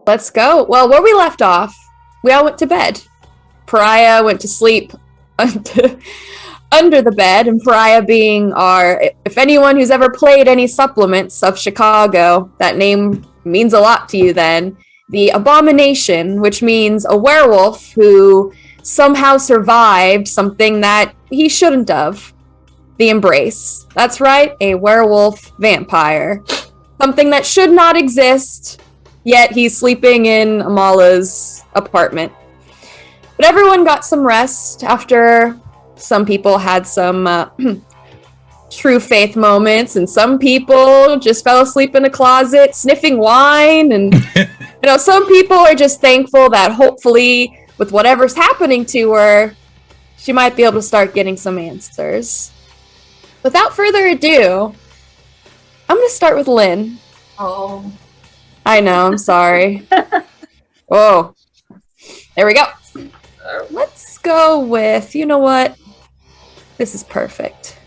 Let's go. Well, where we left off, we all went to bed. Pariah went to sleep under the bed, and Pariah being if anyone who's ever played any supplements of Chicago, that name means a lot to you then. The Abomination, which means a werewolf who somehow survived something that he shouldn't have. The Embrace. That's right, a werewolf vampire. Something that should not exist, yet he's sleeping in Amala's apartment. But everyone got some rest after some people had some true faith moments, and some people just fell asleep in a closet sniffing wine. And, some people are just thankful that hopefully with whatever's happening to her, she might be able to start getting some answers. Without further ado, I'm going to start with Lynn. Oh. I know, I'm sorry. Oh, there we go. Let's go with, you know what? This is perfect.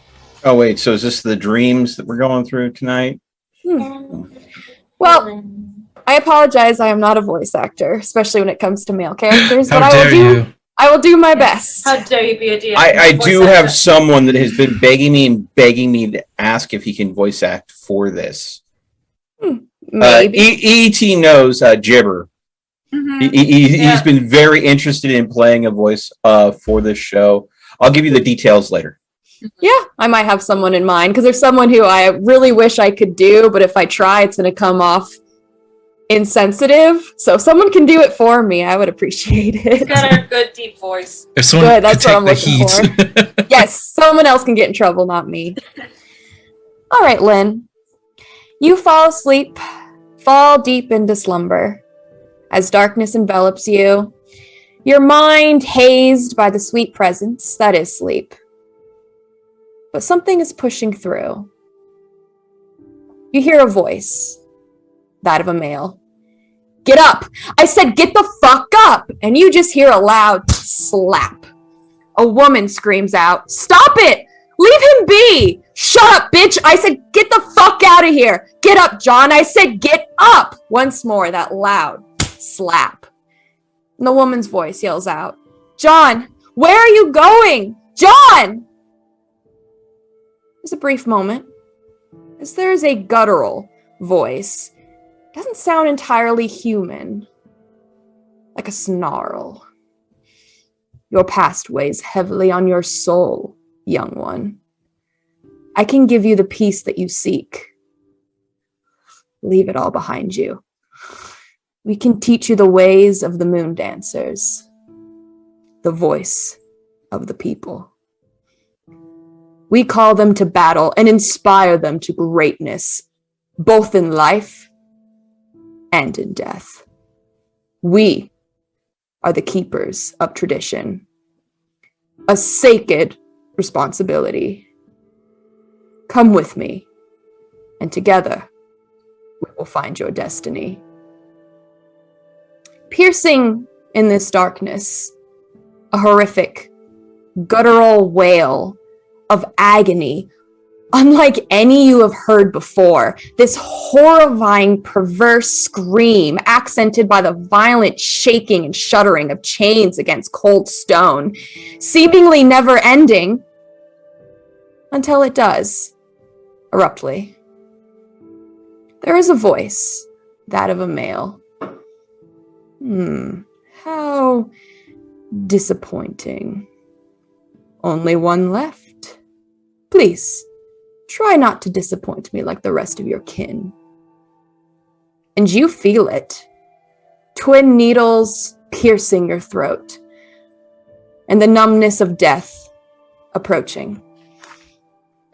Oh, wait, so is this the dreams that we're going through tonight? Well, I apologize, I am not a voice actor, especially when it comes to male characters. How but dare you? I will do my best. How dare you be a DM? I do have someone that has been begging me to ask if he can voice act for this. Maybe. E.T. knows Gibber. Mm-hmm. He's been very interested in playing a voice for this show. I'll give you the details later. Yeah, I might have someone in mind, because there's someone who I really wish I could do, but if I try, it's going to come off insensitive. So if someone can do it for me, I would appreciate it. He's got a good deep voice. If someone Good, that's could what take I'm looking the heat. Yes, someone else can get in trouble, not me. All right, Lynn. You fall asleep, fall deep into slumber. As darkness envelops you, your mind hazed by the sweet presence that is sleep. But something is pushing through. You hear a voice, that of a male. Get up! I said get the fuck up! And you just hear a loud slap. A woman screams out, stop it! Leave him be! Shut up, bitch! I said get the fuck out of here! Get up, John! I said get up! Once more, that loud slap. And the woman's voice yells out, John, where are you going? John! There's a brief moment, as there is a guttural voice. It doesn't sound entirely human, like a snarl. Your past weighs heavily on your soul, young one. I can give you the peace that you seek. Leave it all behind you. We can teach you the ways of the moon dancers, the voice of the people. We call them to battle and inspire them to greatness, both in life and in death. We are the keepers of tradition, a sacred responsibility. Come with me, and together we will find your destiny. Piercing in this darkness, a horrific, guttural wail of agony, unlike any you have heard before. This horrifying, perverse scream, accented by the violent shaking and shuddering of chains against cold stone, seemingly never ending, until it does, abruptly. There is a voice, that of a male. How disappointing. Only one left. Please, try not to disappoint me like the rest of your kin. And you feel it. Twin needles piercing your throat, and the numbness of death approaching.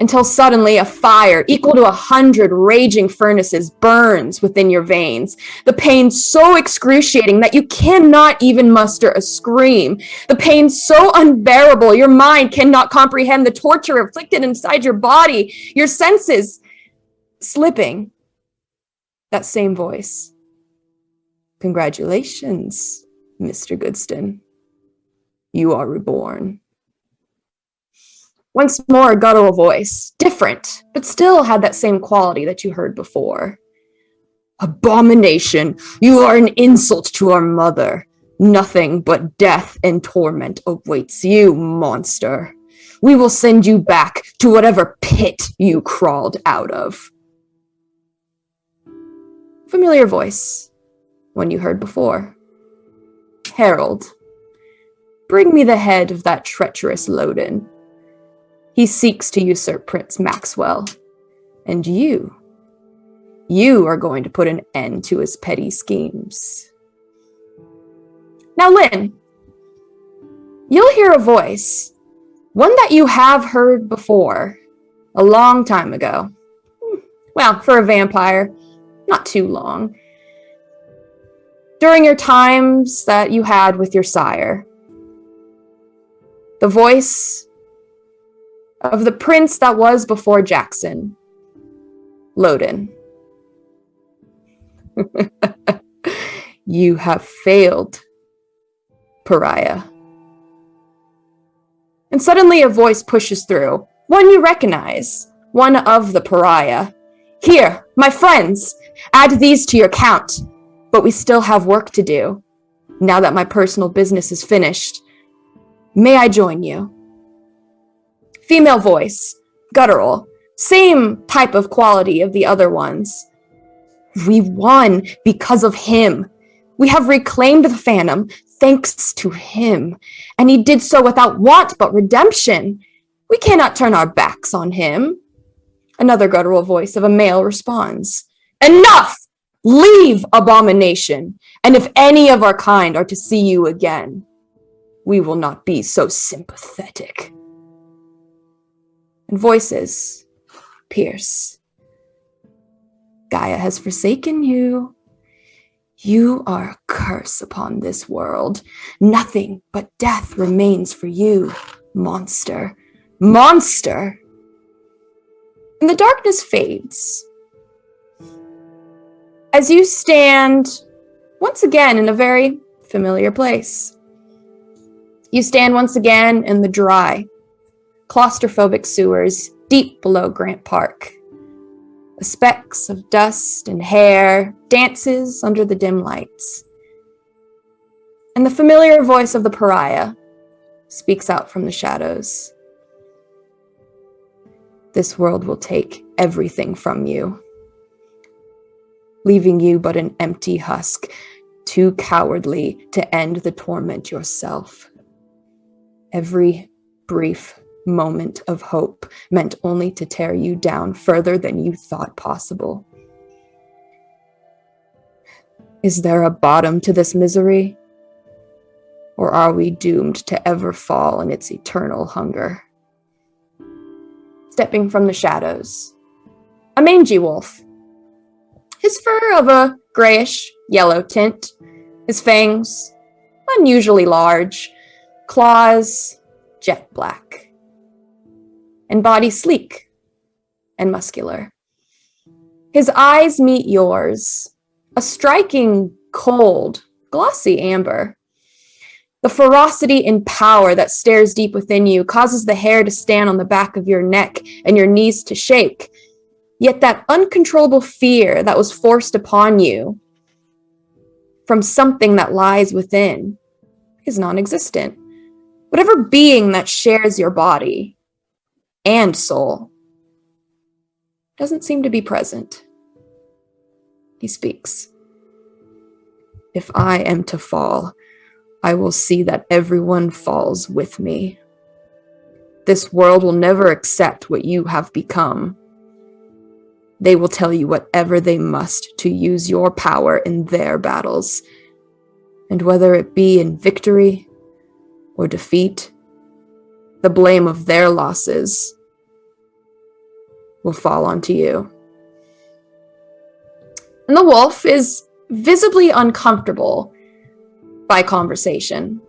Until suddenly a fire equal to 100 raging furnaces burns within your veins. The pain so excruciating that you cannot even muster a scream. The pain so unbearable your mind cannot comprehend the torture inflicted inside your body. Your senses slipping. That same voice. Congratulations, Mr. Goodston. You are reborn. Once more, a guttural voice, different, but still had that same quality that you heard before. Abomination, you are an insult to our mother. Nothing but death and torment awaits you, monster. We will send you back to whatever pit you crawled out of. Familiar voice, one you heard before. Herald, bring me the head of that treacherous Loden. He seeks to usurp Prince Maxwell, and you are going to put an end to his petty schemes. Now, Lynn, you'll hear a voice, one that you have heard before, a long time ago. Well, for a vampire, not too long. During your times that you had with your sire. The voice of the prince that was before Jackson, Loden. You have failed, pariah. And suddenly a voice pushes through, one you recognize, one of the pariah. Here, my friends, add these to your count, but we still have work to do. Now that my personal business is finished, may I join you? Female voice, guttural, same type of quality of the other ones. We won because of him. We have reclaimed the Phantom thanks to him, and he did so without want but redemption. We cannot turn our backs on him. Another guttural voice of a male responds, Enough! Leave, abomination, and if any of our kind are to see you again, we will not be so sympathetic. And voices pierce. Gaia has forsaken you. You are a curse upon this world. Nothing but death remains for you, monster. Monster! And the darkness fades. As you stand once again in a very familiar place. You stand once again in the dry, claustrophobic sewers deep below Grant Park. The specks of dust and hair dances under the dim lights. And the familiar voice of the pariah speaks out from the shadows. This world will take everything from you, leaving you but an empty husk, too cowardly to end the torment yourself. Every brief moment of hope meant only to tear you down further than you thought possible. Is there a bottom to this misery? Or are we doomed to ever fall in its eternal hunger? Stepping from the shadows, a mangy wolf. His fur of a grayish yellow tint, his fangs unusually large, claws jet black, and body sleek and muscular. His eyes meet yours, a striking, cold, glossy amber. The ferocity and power that stares deep within you causes the hair to stand on the back of your neck and your knees to shake. Yet that uncontrollable fear that was forced upon you from something that lies within is non-existent. Whatever being that shares your body and soul doesn't seem to be present. He speaks. If I am to fall, I will see that everyone falls with me. This world will never accept what you have become. They will tell you whatever they must to use your power in their battles. And whether it be in victory or defeat, the blame of their losses will fall onto you. And the wolf is visibly uncomfortable by conversation,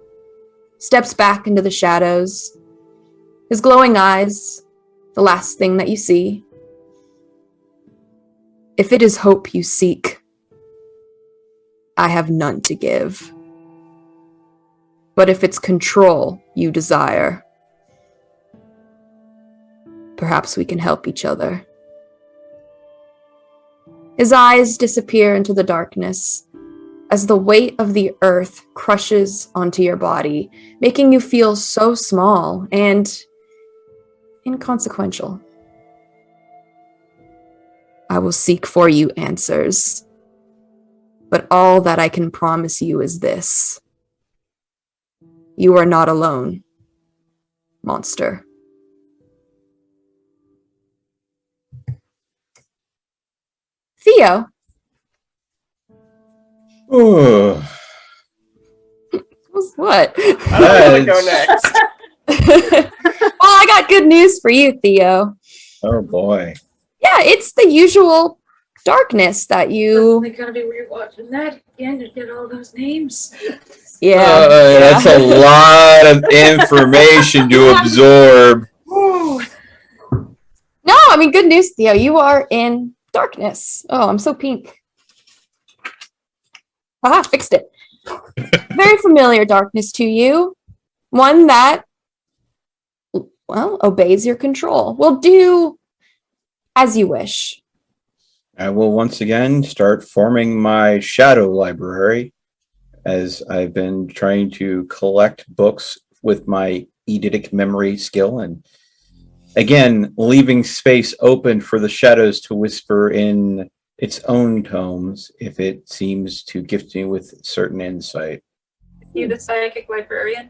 steps back into the shadows, his glowing eyes, the last thing that you see. If it is hope you seek, I have none to give. But if it's control you desire, perhaps we can help each other. His eyes disappear into the darkness as the weight of the earth crushes onto your body, making you feel so small and inconsequential. I will seek for you answers, but all that I can promise you is this. You are not alone, monster. Theo. What? I don't want to go next. Well, I got good news for you, Theo. Oh boy. Yeah, it's the usual darkness that you... They gotta be rewatching that again to get all those names. Yeah. That's a lot of information to absorb. Ooh. No, I mean, good news, Theo. You are in darkness. Oh, I'm so pink. Haha, fixed it. Very familiar darkness to you. One that, well, obeys your control. Will do as you wish. I will once again start forming my shadow library, as I've been trying to collect books with my eidetic memory skill, and again, leaving space open for the shadows to whisper in its own tomes if it seems to gift me with certain insight. You the psychic librarian?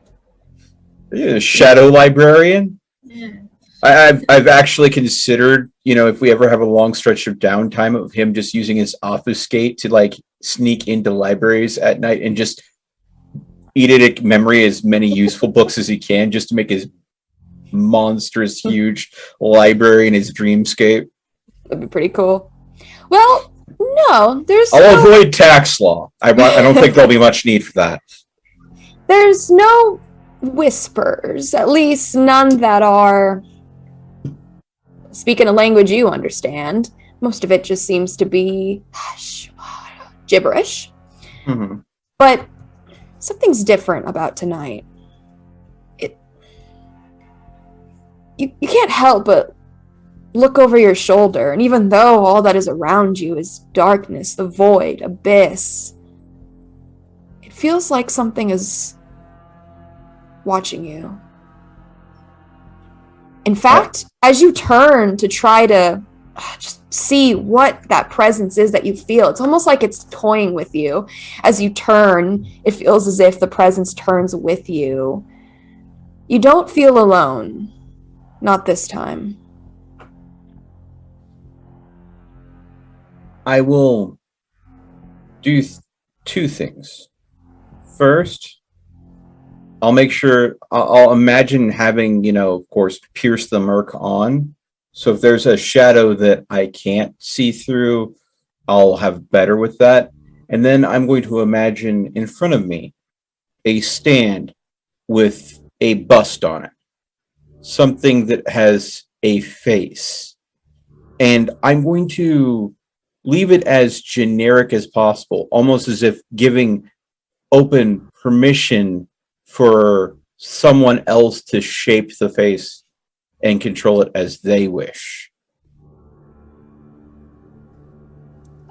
Yeah, shadow librarian? Yeah. I've actually considered, if we ever have a long stretch of downtime of him just using his obfuscate to like sneak into libraries at night and just eidetic memory as many useful books as he can just to make his monstrous huge library in his dreamscape. That'd be pretty cool. Well, no, I'll avoid tax law. I don't think there'll be much need for that. There's no whispers, at least none that are speaking a language you understand. Most of it just seems to be gibberish. Mm-hmm. But something's different about tonight. You can't help but look over your shoulder, and even though all that is around you is darkness, the void, abyss, it feels like something is watching you. In fact, as you turn to try to just see what that presence is that you feel, it's almost like it's toying with you. As you turn, it feels as if the presence turns with you. You don't feel alone. Not this time. I will do two things. First, I'll make sure I'll imagine having, of course, pierce the murk on. So if there's a shadow that I can't see through, I'll have better with that. And then I'm going to imagine in front of me a stand with a bust on it. Something that has a face. And I'm going to leave it as generic as possible, almost as if giving open permission for someone else to shape the face and control it as they wish.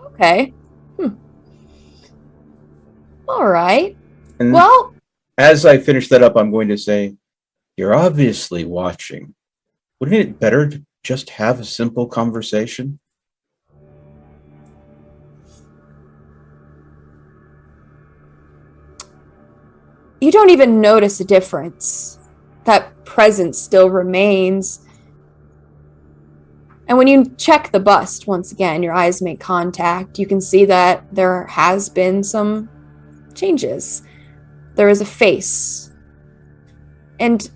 Okay. All right. And well, as I finish that up, I'm going to say, you're obviously watching. Wouldn't it be better to just have a simple conversation? you don't even notice a difference. That presence still remains. And when you check the bust, once again, your eyes make contact, you can see that there has been some changes. There is a face. And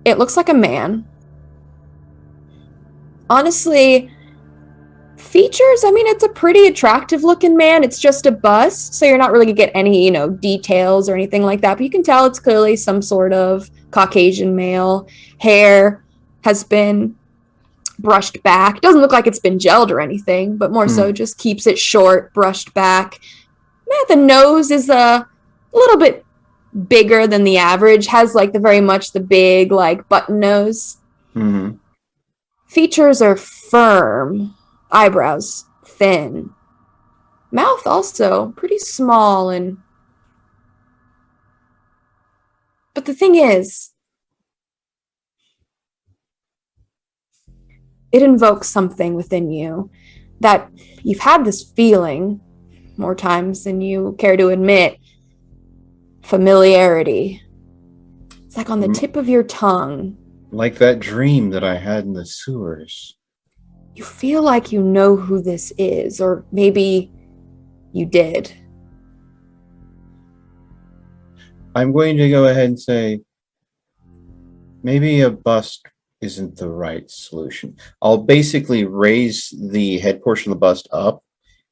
it looks like a man. Honestly, features, I mean, it's a pretty attractive looking man. It's just a bust, so you're not really gonna get any, details or anything like that. But you can tell it's clearly some sort of Caucasian male. Hair has been brushed back. Doesn't look like it's been gelled or anything, but more so just keeps it short, brushed back. The nose is a little bit bigger than the average. Has like the very much the big like button nose. Mm-hmm. Features are firm, eyebrows thin, mouth also pretty small But the thing is, it invokes something within you that you've had this feeling more times than you care to admit. Familiarity. It's like on the tip of your tongue. Like that dream that I had in the sewers. You feel like you know who this is, or maybe you did. I'm going to go ahead and say maybe a bust isn't the right solution. I'll basically raise the head portion of the bust up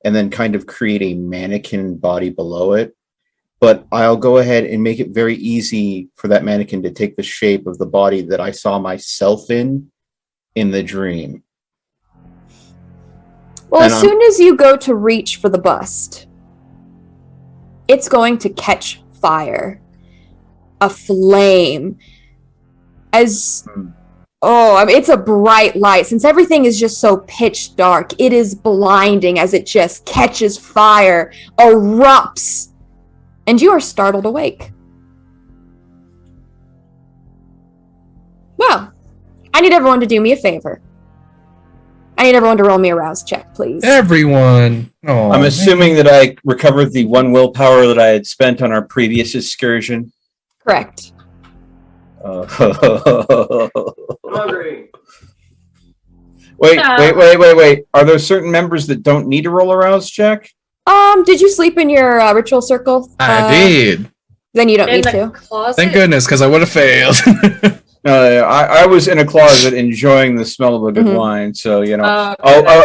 and then kind of create a mannequin body below it. But I'll go ahead and make it very easy for that mannequin to take the shape of the body that I saw myself in the dream. Well, as soon as you go to reach for the bust, it's going to catch fire. A flame. It's a bright light. Since everything is just so pitch dark, it is blinding as it just catches fire, erupts, and you are startled awake. Well, I need everyone to do me a favor. I need everyone to roll me a rouse check, please. Everyone. Oh, I'm assuming that I recovered the 1 willpower that I had spent on our previous excursion. Correct. I'm hungry. Wait. Are there certain members that don't need to roll a rouse check? Did you sleep in your ritual circle? I did. Then you don't In need the to. closet? Thank goodness, because I would have failed. I was in a closet enjoying the smell of a good Mhm. wine, so Okay,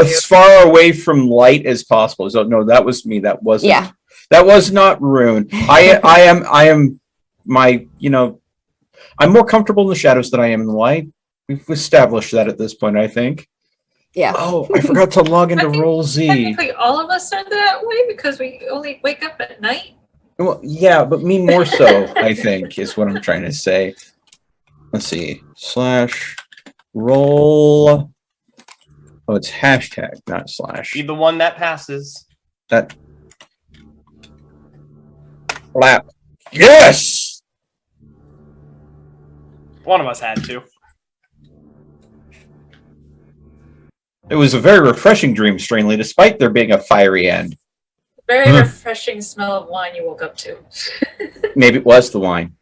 as far away from light as possible. So no, that was me. That wasn't. Yeah. That was not Rune. I am my. I'm more comfortable in the shadows than I am in the light. We've established that at this point, I think. Yeah. Oh, I forgot to log into I think Roll Z. Technically, all of us are that way because we only wake up at night. Well, yeah, but me more so, I think, is what I'm trying to say. Let's see. /roll. Oh, it's hashtag, not slash. Be the one that passes. That. Flap. Yes! One of us had to. It was a very refreshing dream, strangely, despite there being a fiery end. Very refreshing smell of wine you woke up to. Maybe it was the wine.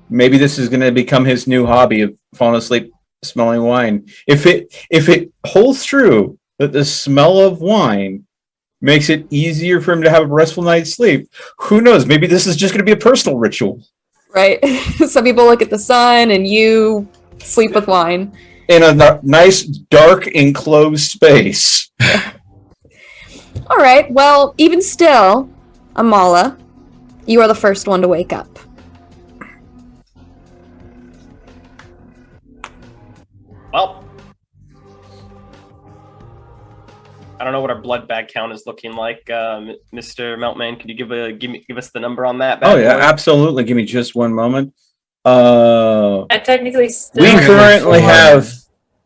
Maybe this is going to become his new hobby of falling asleep smelling wine. If it holds true that the smell of wine makes it easier for him to have a restful night's sleep, who knows? Maybe this is just going to be a personal ritual. Right. Some people look at the sun and you sleep with wine. In a nice, dark, enclosed space. All right. Well, even still, Amala, you are the first one to wake up. Well, I don't know what our blood bag count is looking like, Mr. Meltman. Could you give us the number on that? Oh yeah, absolutely. Give me just one moment. I technically still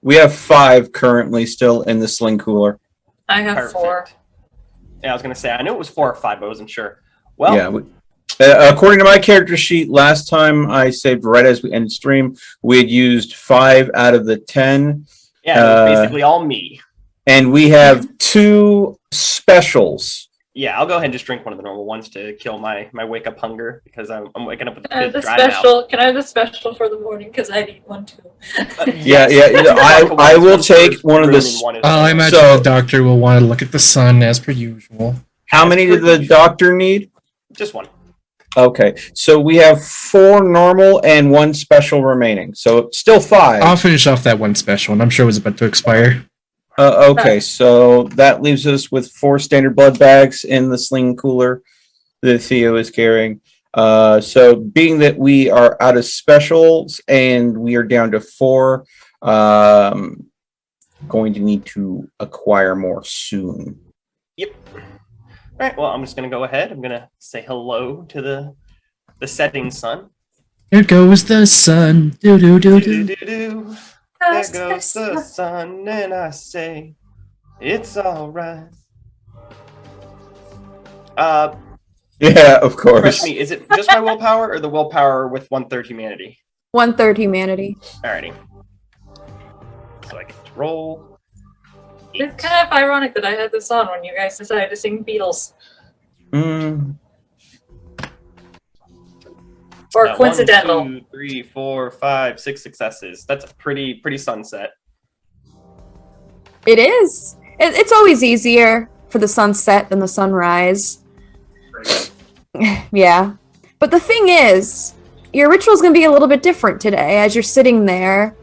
We have 5 currently still in the sling cooler. I have Perfect. 4. Yeah, I was gonna say I knew it was 4 or 5, but I wasn't sure. Well, yeah. According to my character sheet, last time I saved right as we ended stream, we had used 5 out of the 10. yeah, it was basically all me. And we have 2 specials. Yeah, I'll go ahead and just drink one of the normal ones to kill my wake up hunger because I'm waking up with Can I a have the dry mouth. special? Can I have the special for the morning? Because I need one too. Yeah. I will take one of the. I imagine So- the doctor will want to look at the sun as per usual. How many did the doctor need? Just one. Okay, so we have 4 normal and 1 special remaining. So still 5. I'll finish off that one special, and I'm sure it was about to expire. Okay, so that leaves us with 4 standard blood bags in the sling cooler that Theo is carrying. So being that we are out of specials and we are down to 4, going to need to acquire more soon. Yep. All right. Well, I'm just gonna go ahead. I'm gonna say hello to the setting sun. Here goes the sun. Do do do do. Do-do-do-do. There goes the sun, and I say, it's alright. Yeah, of course. Correct me, is it just my willpower or the willpower with 1/3 humanity? 1/3 humanity. Alrighty. So I get to roll. It's kind of ironic that I had this on when you guys decided to sing Beatles. Or Now, coincidental. 1, 2, 3, 4, 5, 6 successes. That's a pretty sunset. It is. It's always easier for the sunset than the sunrise. Yeah. But the thing is, your ritual is going to be a little bit different today as you're sitting there.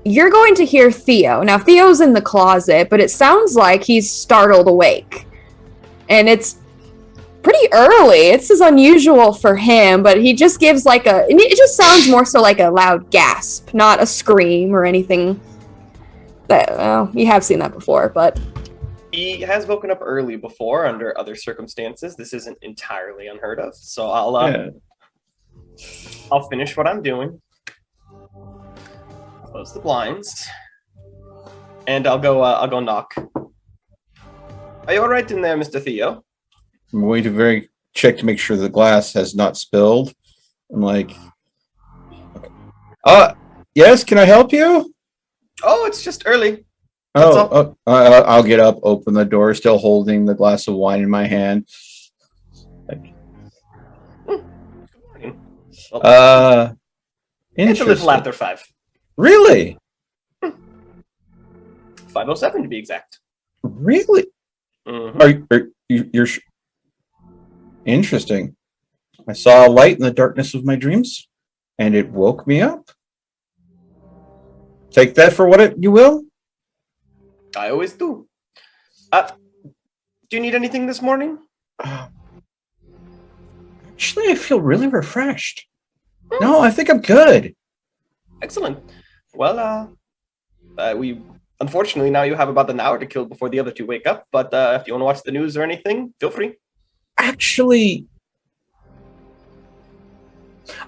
You're going to hear Theo. Now, Theo's in the closet, but it sounds like he's startled awake. And it's pretty early. This is unusual for him, but he just gives like it just sounds more so like a loud gasp, not a scream or anything. Well, you have seen that before, but He has woken up early before under other circumstances. This isn't entirely unheard of. So I'll finish what I'm doing. Close the blinds. And I'll go knock. Are you all right in there, Mr. Theo? I'm going to check to make sure the glass has not spilled. I'm like, yes, can I help you? Oh, it's just early. That's I'll get up, open the door, still holding the glass of wine in my hand. Good morning. Interesting. It's a little after 5. Really? 5:07 to be exact. Really? Mm-hmm. Are you're interesting. I saw a light in the darkness of my dreams, and it woke me up. Take that for what you will. I always do. Do you need anything this morning? Actually, I feel really refreshed. No, I think I'm good. Excellent. Well, we unfortunately now you have about an hour to kill before the other two wake up. But if you want to watch the news or anything, feel free. Actually,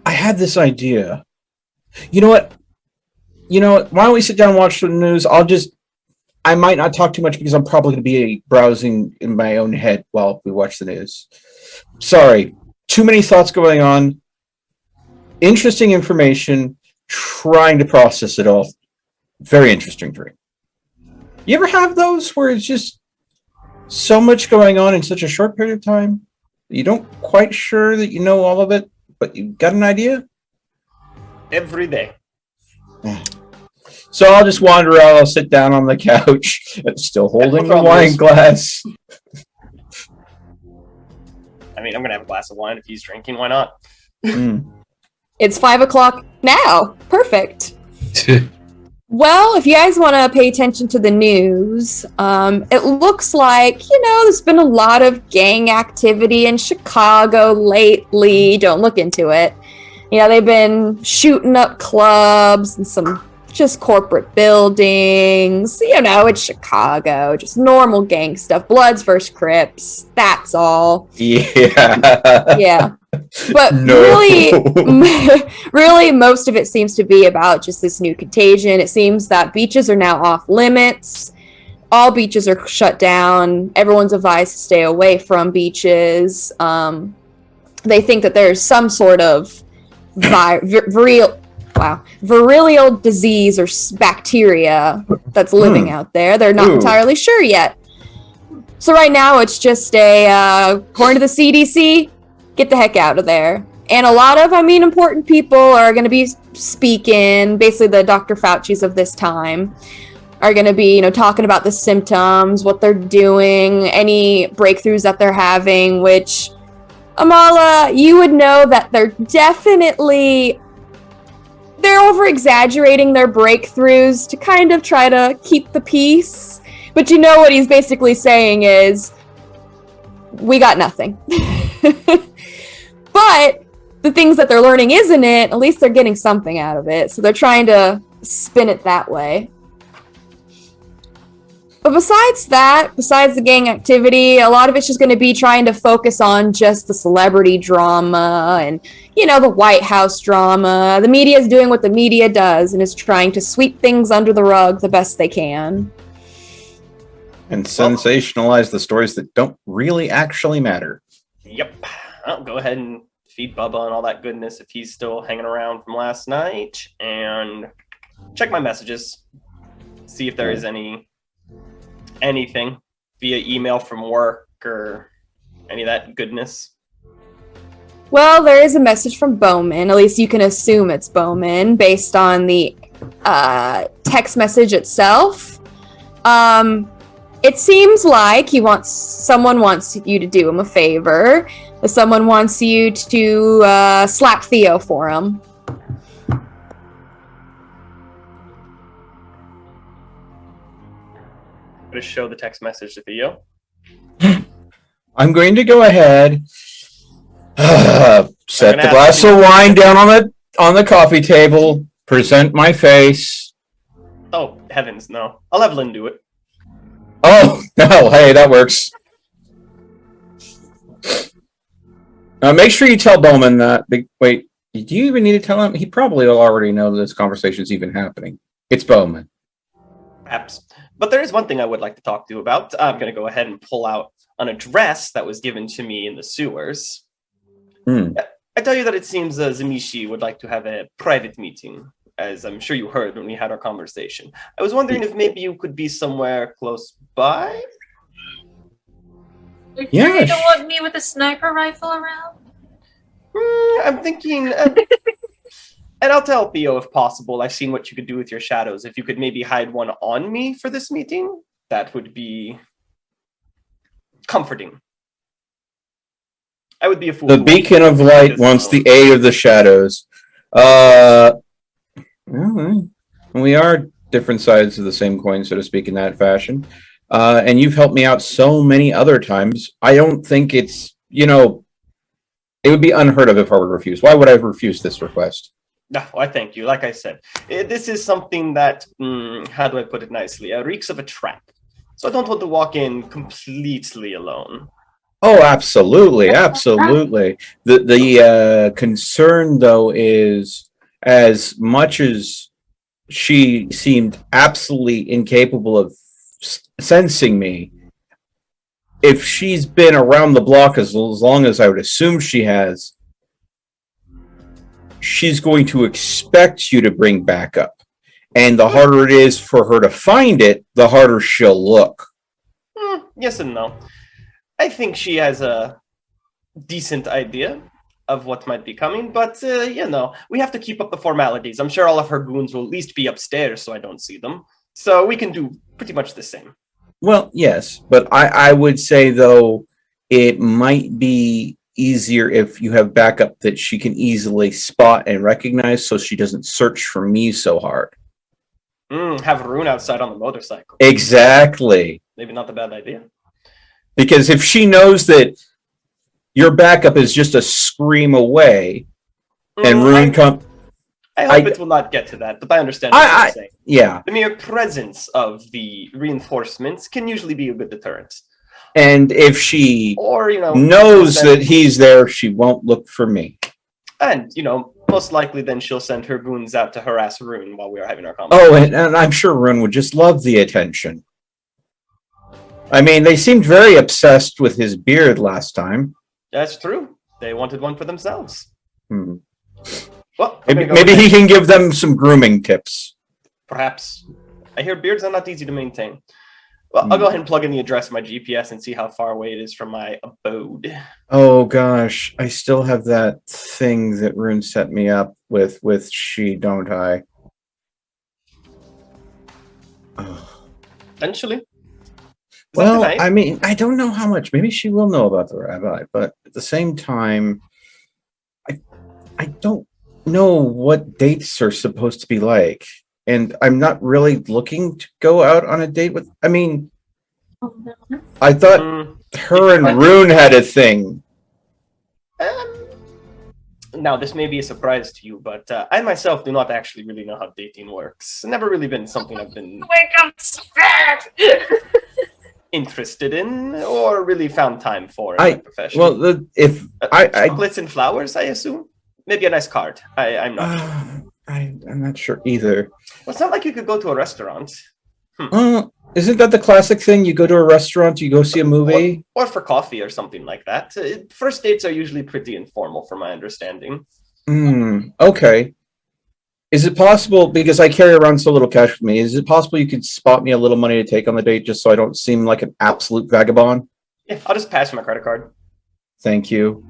I had this idea. You know what? Why don't we sit down and watch the news? I might not talk too much because I'm probably going to be browsing in my own head while we watch the news. Sorry, too many thoughts going on. Interesting information, trying to process it all. Very interesting dream. You ever have those where it's just so much going on in such a short period of time? You don't quite sure that you know all of it, but you got an idea? Every day. So I'll just wander out. I'll sit down on the couch, still holding the wine glass. I mean, I'm going to have a glass of wine if he's drinking. Why not? it's 5:00 now. Perfect. Well, if you guys want to pay attention to the news, it looks like, there's been a lot of gang activity in Chicago lately. Don't look into it. They've been shooting up clubs and some just corporate buildings. It's Chicago. Just normal gang stuff. Bloods versus Crips. That's all. Yeah. Yeah. But No. really, most of it seems to be about just this new contagion. It seems that beaches are now off limits. All beaches are shut down. Everyone's advised to stay away from beaches. They think that there's some sort of viral disease or bacteria that's living out there. They're not entirely sure yet. So right now it's just according to the CDC, get the heck out of there. And a lot of, important people are going to be speaking. Basically, the Dr. Fauci's of this time are going to be, talking about the symptoms, what they're doing, any breakthroughs that they're having, which, Amala, you would know that they're over-exaggerating their breakthroughs to kind of try to keep the peace. But what he's basically saying is, we got nothing. But the things that they're learning isn't it, at least they're getting something out of it. So they're trying to spin it that way. But besides that, besides the gang activity, a lot of it's just going to be trying to focus on just the celebrity drama and, the White House drama. The media is doing what the media does and is trying to sweep things under the rug the best they can. And sensationalize the stories that don't really actually matter. Yep. I'll go ahead and feed Bubba and all that goodness if he's still hanging around from last night. And check my messages. See if there is anything via email from work or any of that goodness. Well, there is a message from Bowman. At least you can assume it's Bowman based on the text message itself. It seems like someone wants you to do him a favor. Someone wants you to slap Theo for him. To show the text message to Theo. I'm going to go ahead, set the glass of wine down on the coffee table, present my face. Oh, heavens, no. I'll have Lynn do it. Oh, no, hey, that works. Make sure you tell Bowman that. Wait, do you even need to tell him? He probably will already know this conversation's even happening. It's Bowman. Perhaps. But there is one thing I would like to talk to you about. I'm going to go ahead and pull out an address that was given to me in the sewers. I tell you that it seems Zamishi would like to have a private meeting, as I'm sure you heard when we had our conversation. I was wondering if maybe you could be somewhere close by? Yeah. You don't want me with a sniper rifle around? I'm thinking... And I'll tell Theo if possible. I've seen what you could do with your shadows. If you could maybe hide one on me for this meeting, that would be comforting. I would be a fool. The beacon of light wants the aid of the shadows. We are different sides of the same coin, so to speak, in that fashion. And you've helped me out so many other times. I don't think it's, it would be unheard of if I would refuse. Why would I refuse this request? No, I thank you. Like I said, this is something that, how do I put it nicely, reeks of a trap. So I don't want to walk in completely alone. Oh, absolutely, absolutely. The concern, though, is as much as she seemed absolutely incapable of sensing me, if she's been around the block as long as I would assume she has, she's going to expect you to bring backup. And the harder it is for her to find it, the harder she'll look. Yes and no. I think she has a decent idea of what might be coming, but, we have to keep up the formalities. I'm sure all of her goons will at least be upstairs so I don't see them. So we can do pretty much the same. Well, yes, but I would say, though, it might be easier if you have backup that she can easily spot and recognize so she doesn't search for me so hard. Have Rune outside on the motorcycle. Exactly. Maybe not a bad idea. Because if she knows that your backup is just a scream away and Rune I hope it will not get to that, but I understand what you're saying. Yeah. The mere presence of the reinforcements can usually be a good deterrent. And if she knows that he's there, she won't look for me. And, most likely then she'll send her goons out to harass Rune while we are having our conversation. Oh, and I'm sure Rune would just love the attention. I mean, they seemed very obsessed with his beard last time. That's true. They wanted one for themselves. Well, maybe he can give them some grooming tips. Perhaps. I hear beards are not easy to maintain. Well, I'll go ahead and plug in the address of my GPS and see how far away it is from my abode. Oh, gosh. I still have that thing that Rune set me up with she, don't I? Oh. Eventually. Well, I mean, I don't know how much. Maybe she will know about the rabbi, but at the same time, I don't know what dates are supposed to be like. And I'm not really looking to go out on a date with... I mean, I thought her and Rune had a thing. Now, this may be a surprise to you, but I myself do not actually really know how dating works. Never really been something I've been Wake up, Sprat! interested in or really found time for in my profession. Well, if chocolates and flowers, I assume. Maybe a nice card. I'm not sure. I'm not sure either. Well, it's not like you could go to a restaurant. Isn't that the classic thing? You go to a restaurant, you go see a movie? Or for coffee or something like that. First dates are usually pretty informal, from my understanding. Okay. Is it possible, because I carry around so little cash with me, is it possible you could spot me a little money to take on the date just so I don't seem like an absolute vagabond? Yeah, I'll just pass you my credit card. Thank you.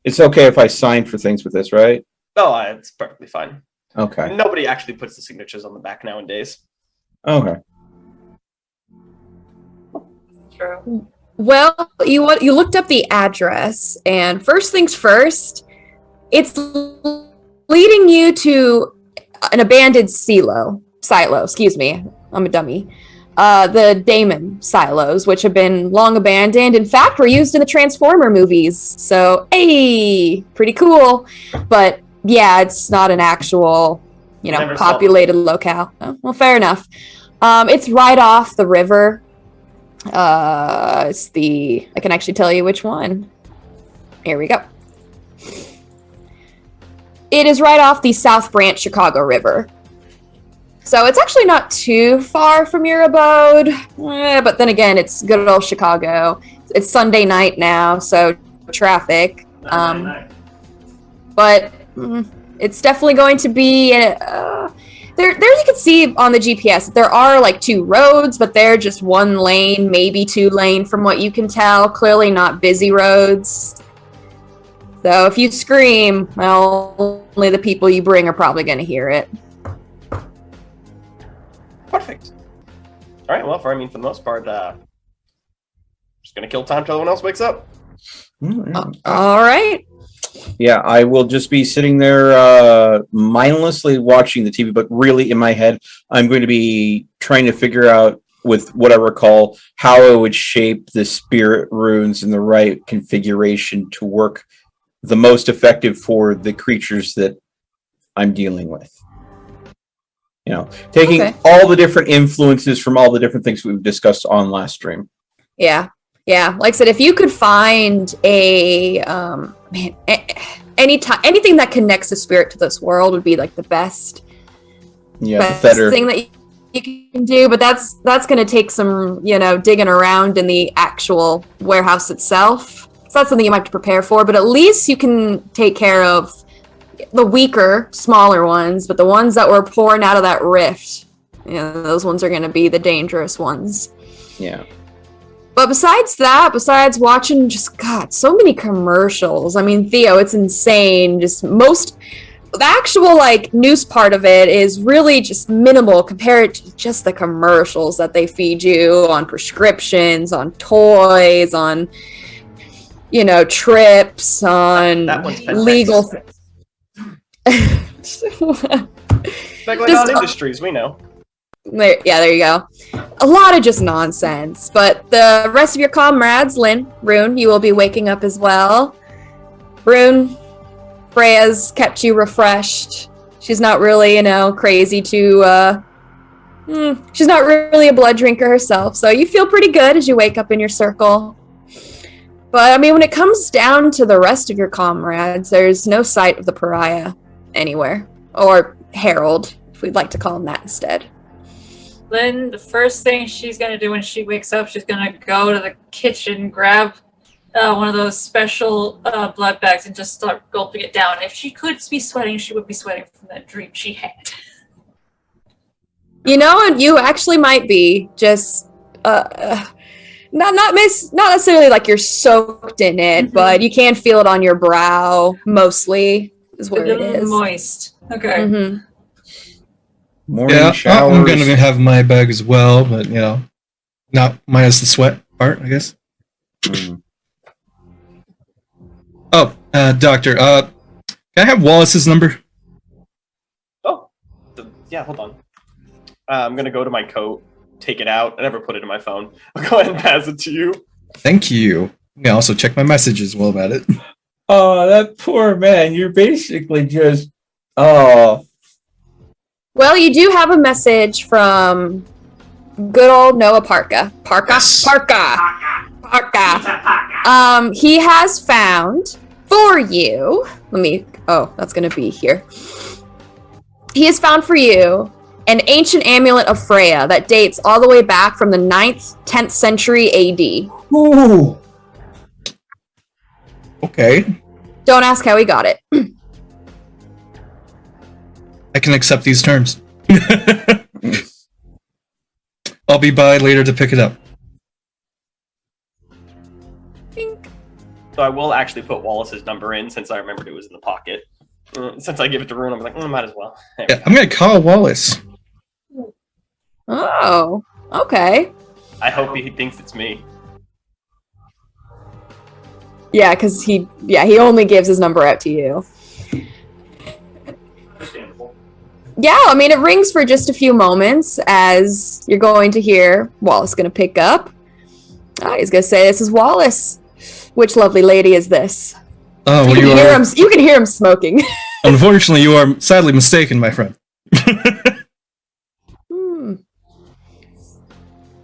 It's okay if I sign for things with this, right? Oh, it's perfectly fine. Okay. Nobody actually puts the signatures on the back nowadays. Okay. True. Well, you looked up the address, and first things first, it's leading you to an abandoned silo. Excuse me. I'm a dummy. The Damon silos, which have been long abandoned, in fact, were used in the Transformer movies. So, hey, pretty cool. But yeah, it's not an actual, populated locale. Oh, well, fair enough. It's right off the river. I can actually tell you which one. Here we go. It is right off the South Branch Chicago River. So it's actually not too far from your abode. But then again, it's good old Chicago. It's Sunday night now, so traffic. But it's definitely going to be... There you can see on the GPS, there are like 2 roads, but they're just 1 lane, maybe 2 lane from what you can tell. Clearly not busy roads. So if you scream, well, only the people you bring are probably going to hear it. Perfect. All right, well, for the most part, just going to kill time till everyone else wakes up. All right. Yeah, I will just be sitting there mindlessly watching the TV, but really in my head, I'm going to be trying to figure out, with what I recall, how I would shape the spirit runes in the right configuration to work the most effective for the creatures that I'm dealing with. Taking all the different influences from all the different things we've discussed on last stream. Yeah. Yeah, like I said, if you could find anything that connects the spirit to this world would be like the best. Yeah, best better thing that you can do. But that's going to take some, digging around in the actual warehouse itself. So that's something you might have to prepare for. But at least you can take care of the weaker, smaller ones. But the ones that were pouring out of that rift, those ones are going to be the dangerous ones. Yeah. But besides watching so many commercials. I mean, Theo, it's insane. The actual news part of it is really just minimal compared to just the commercials that they feed you on prescriptions, on toys, on trips, on legal. Like on industries, we know. There you go. A lot of just nonsense. But the rest of your comrades, Rune, you will be waking up as well. Rune, Freya's kept you refreshed. She's not really, crazy to... she's not really a blood drinker herself, so you feel pretty good as you wake up in your circle. But, when it comes down to the rest of your comrades, there's no sight of the pariah anywhere. Or Harold, if we'd like to call him that instead. Then the first thing she's going to do when she wakes up, she's going to go to the kitchen, grab one of those special blood bags and just start gulping it down. If she could be sweating, she would be sweating from that dream she had. And you actually might be just not necessarily like you're soaked in it, but you can feel it on your brow mostly is where it is. Moist. Okay. Mm-hmm. Morning showers. I'm going to have my bag as well, but not minus the sweat part, I guess. Oh, doctor, can I have Wallace's number? Oh, yeah, hold on. I'm going to go to my coat, take it out. I never put it in my phone. I'll go ahead and pass it to you. Thank you. You can also check my messages as well about it. Oh, that poor man. You're basically just. Oh. Well, you do have a message from good old Noah Parka. Yes. Parka. He has found for you. That's gonna be here. He has found for you an ancient amulet of Freya that dates all the way back from the 9th, 10th century AD. Ooh. Okay. Don't ask how he got it. I can accept these terms. I'll be by later to pick it up. So I will actually put Wallace's number in since I remembered it was in the pocket. Since I give it to Rune, I'm like, might as well. Yeah, I'm gonna call Wallace. Oh, okay. I hope he thinks it's me. Yeah, because he only gives his number out to you. Understandable. Yeah, I mean, it rings for just a few moments as you're going to hear Wallace going to pick up. He's going to say, "This is Wallace. Which lovely lady is this?" Oh, well, You can hear him smoking. Unfortunately, you are sadly mistaken, my friend.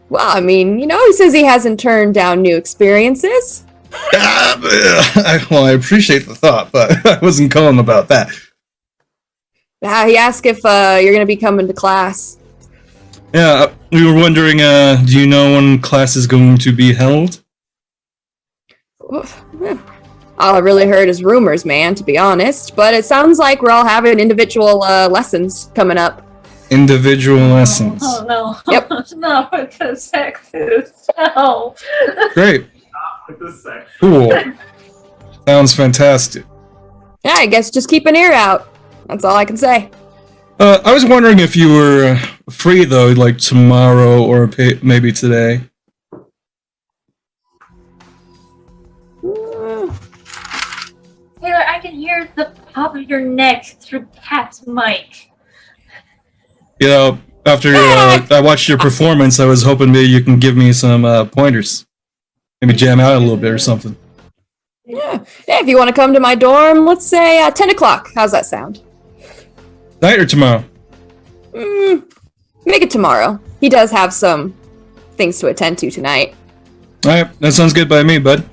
Well, I mean, he says he hasn't turned down new experiences. Well, I appreciate the thought, but I wasn't calling about that. He asked if you're going to be coming to class. Yeah, we were wondering, do you know when class is going to be held? All I really heard is rumors, man, to be honest. But it sounds like we're all having individual lessons coming up. Individual lessons. Oh no. Yep. Not with the sexes. No. Great. Not with the sex. Cool. Sounds fantastic. Yeah, I guess just keep an ear out. That's all I can say. I was wondering if you were free, though, like tomorrow or maybe today. Taylor, I can hear the pop of your neck through Pat's mic. After I watched your performance, I was hoping maybe you can give me some pointers. Maybe jam out a little bit or something. Yeah, if you want to come to my dorm, let's say 10 o'clock. How's that sound? Tonight or tomorrow? Make it tomorrow. He does have some things to attend to tonight. Alright, that sounds good by me, bud.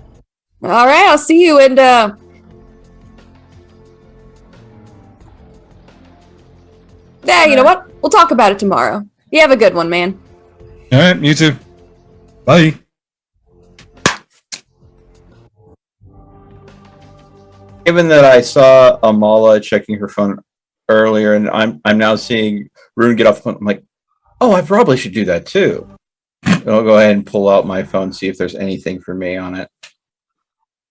Alright, I'll see you and yeah, you know what? We'll talk about it tomorrow. You have a good one, man. Alright, you too. Bye. Given that I saw Amala checking her phone earlier, and I'm now seeing Rune get off the phone, I'm like, oh, I probably should do that too. I'll go ahead and pull out my phone, see if there's anything for me on it.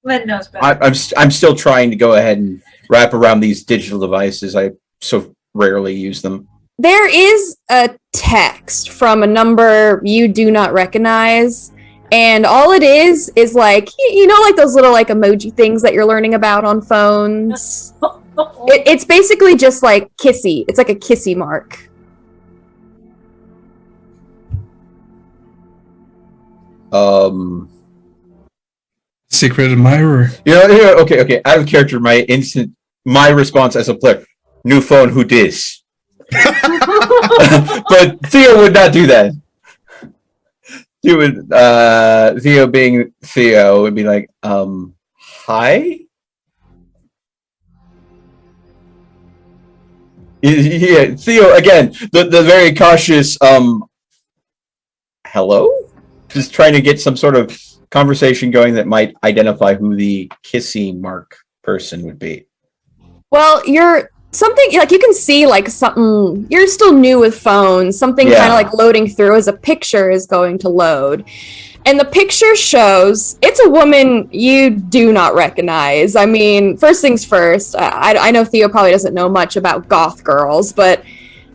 Lynn knows better. I'm still trying to go ahead and wrap around these digital devices. I so rarely use them. There is a text from a number you do not recognize, and all it is like, like those little like emoji things that you're learning about on phones. It's basically just like kissy. It's like a kissy mark. Secret admirer. Okay. Out of character, my response as a player, new phone, who dis? But Theo would not do that. He would, Theo being Theo, would be like, hi? Yeah, Theo, again, the very cautious, hello? Just trying to get some sort of conversation going that might identify who the kissy mark person would be. Well, you're something like you can see like something. You're still new with phones. Something kind of like loading through as a picture is going to load, and the picture shows it's a woman you do not recognize. I mean, first things first. I know Theo probably doesn't know much about goth girls, but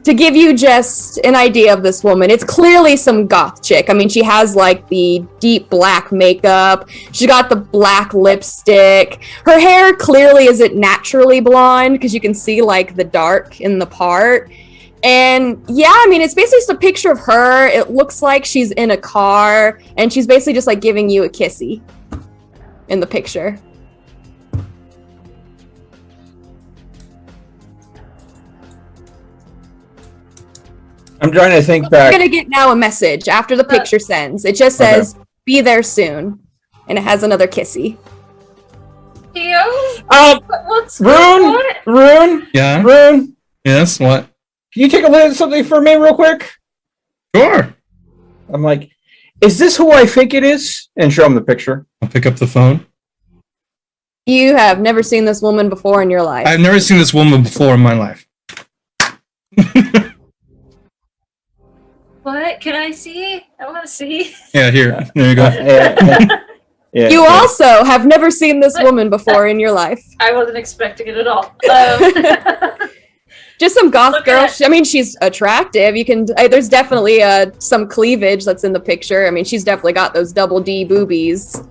to give you just an idea of this woman, it's clearly some goth chick. I mean, she has like the deep black makeup. She got the black lipstick. Her hair clearly isn't naturally blonde because you can see like the dark in the part. And yeah, I mean, it's basically just a picture of her. It looks like she's in a car and she's basically just like giving you a kissy in the picture. I'm trying to think You're back. gonna get now a message after the picture sends. It just says, "Be there soon," and it has another kissy. Theo? What's Rune, Rune, Yeah. Rune. Yes. What? Can you take a look at something for me real quick? Sure. I'm like, is this who I think it is? And show him the picture. I'll pick up the phone. You have never seen this woman before in your life. I've never seen this woman before in my life. What? Can I see? I want to see. Yeah, here. There you go. Yeah, You also have never seen this woman before in your life. I wasn't expecting it at all. Just some goth Look girl. at- I mean, she's attractive. You can. There's definitely some cleavage that's in the picture. I mean, she's definitely got those double D boobies.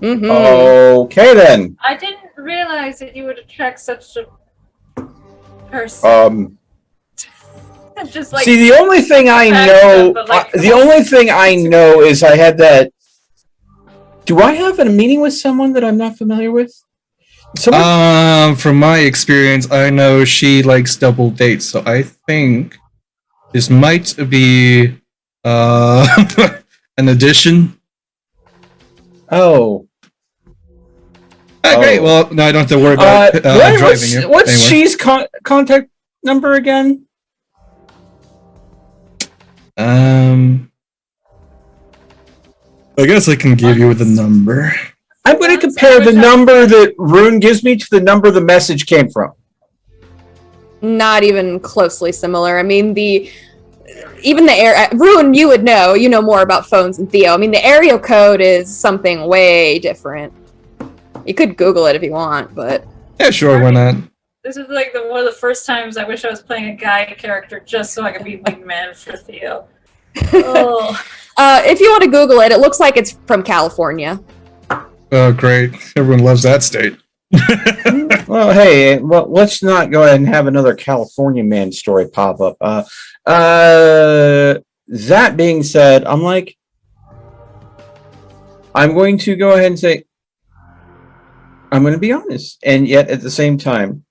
Mm-hmm. Okay then. I didn't realize that you would attract such a person. Just like See, the only thing I know, is I had that. Do I have a meeting with someone that I'm not familiar with? From my experience, I know she likes double dates, so I think this might be an addition. Oh. Great. Well, now I don't have to worry about driving you. What's anyway. she's contact number again? I guess I can give you the number. I'm going to compare the number that Rune gives me to the number the message came from. Not even closely similar. I mean, Ruin, you would know. You know more about phones than Theo. I mean, the area code is something way different. You could Google it if you want, but yeah, sure, why not? this is like one of the first times I wish I was playing a guy character just so I could be wingman for Theo. Oh. If you want to Google it, it looks like it's from California. Oh, great! Everyone loves that state. Well, hey, let's not go ahead and have another California man story pop up. That being said, I'm going to go ahead and say, I'm going to be honest, and yet at the same time,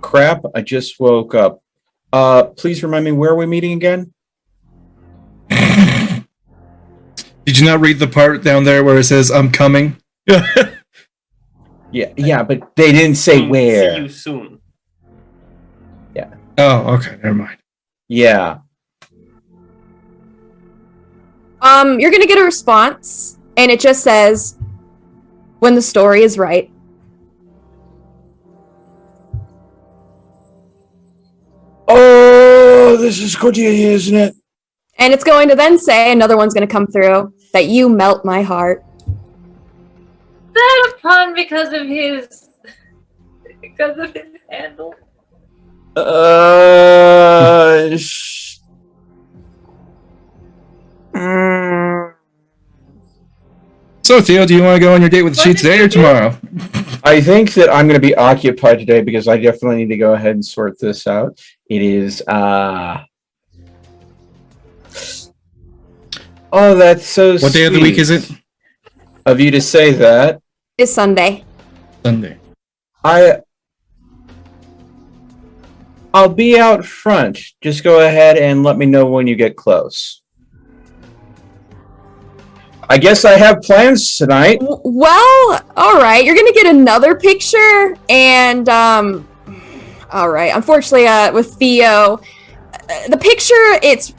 crap, I just woke up. Please remind me, where are we meeting again? Did you not read the part down there where it says "I'm coming"? Yeah, but they didn't say where. See you soon. Yeah. Oh, okay, never mind. Yeah. You're gonna get a response, and it just says, "When the story is right." Oh, this is Cordelia, isn't it? And it's going to then say, another one's gonna come through, that you melt my heart. Is that a pun because of his handle? So, Theo, do you want to go on your date with she today or tomorrow? I think that I'm going to be occupied today because I definitely need to go ahead and sort this out. It is, oh, that's so sweet. What day of the week is it? Of you to say that. It's Sunday. Sunday. I'll be out front. Just go ahead and let me know when you get close. I guess I have plans tonight. Well, all right. You're gonna get another picture, and all right. Unfortunately, with Theo, the picture, it's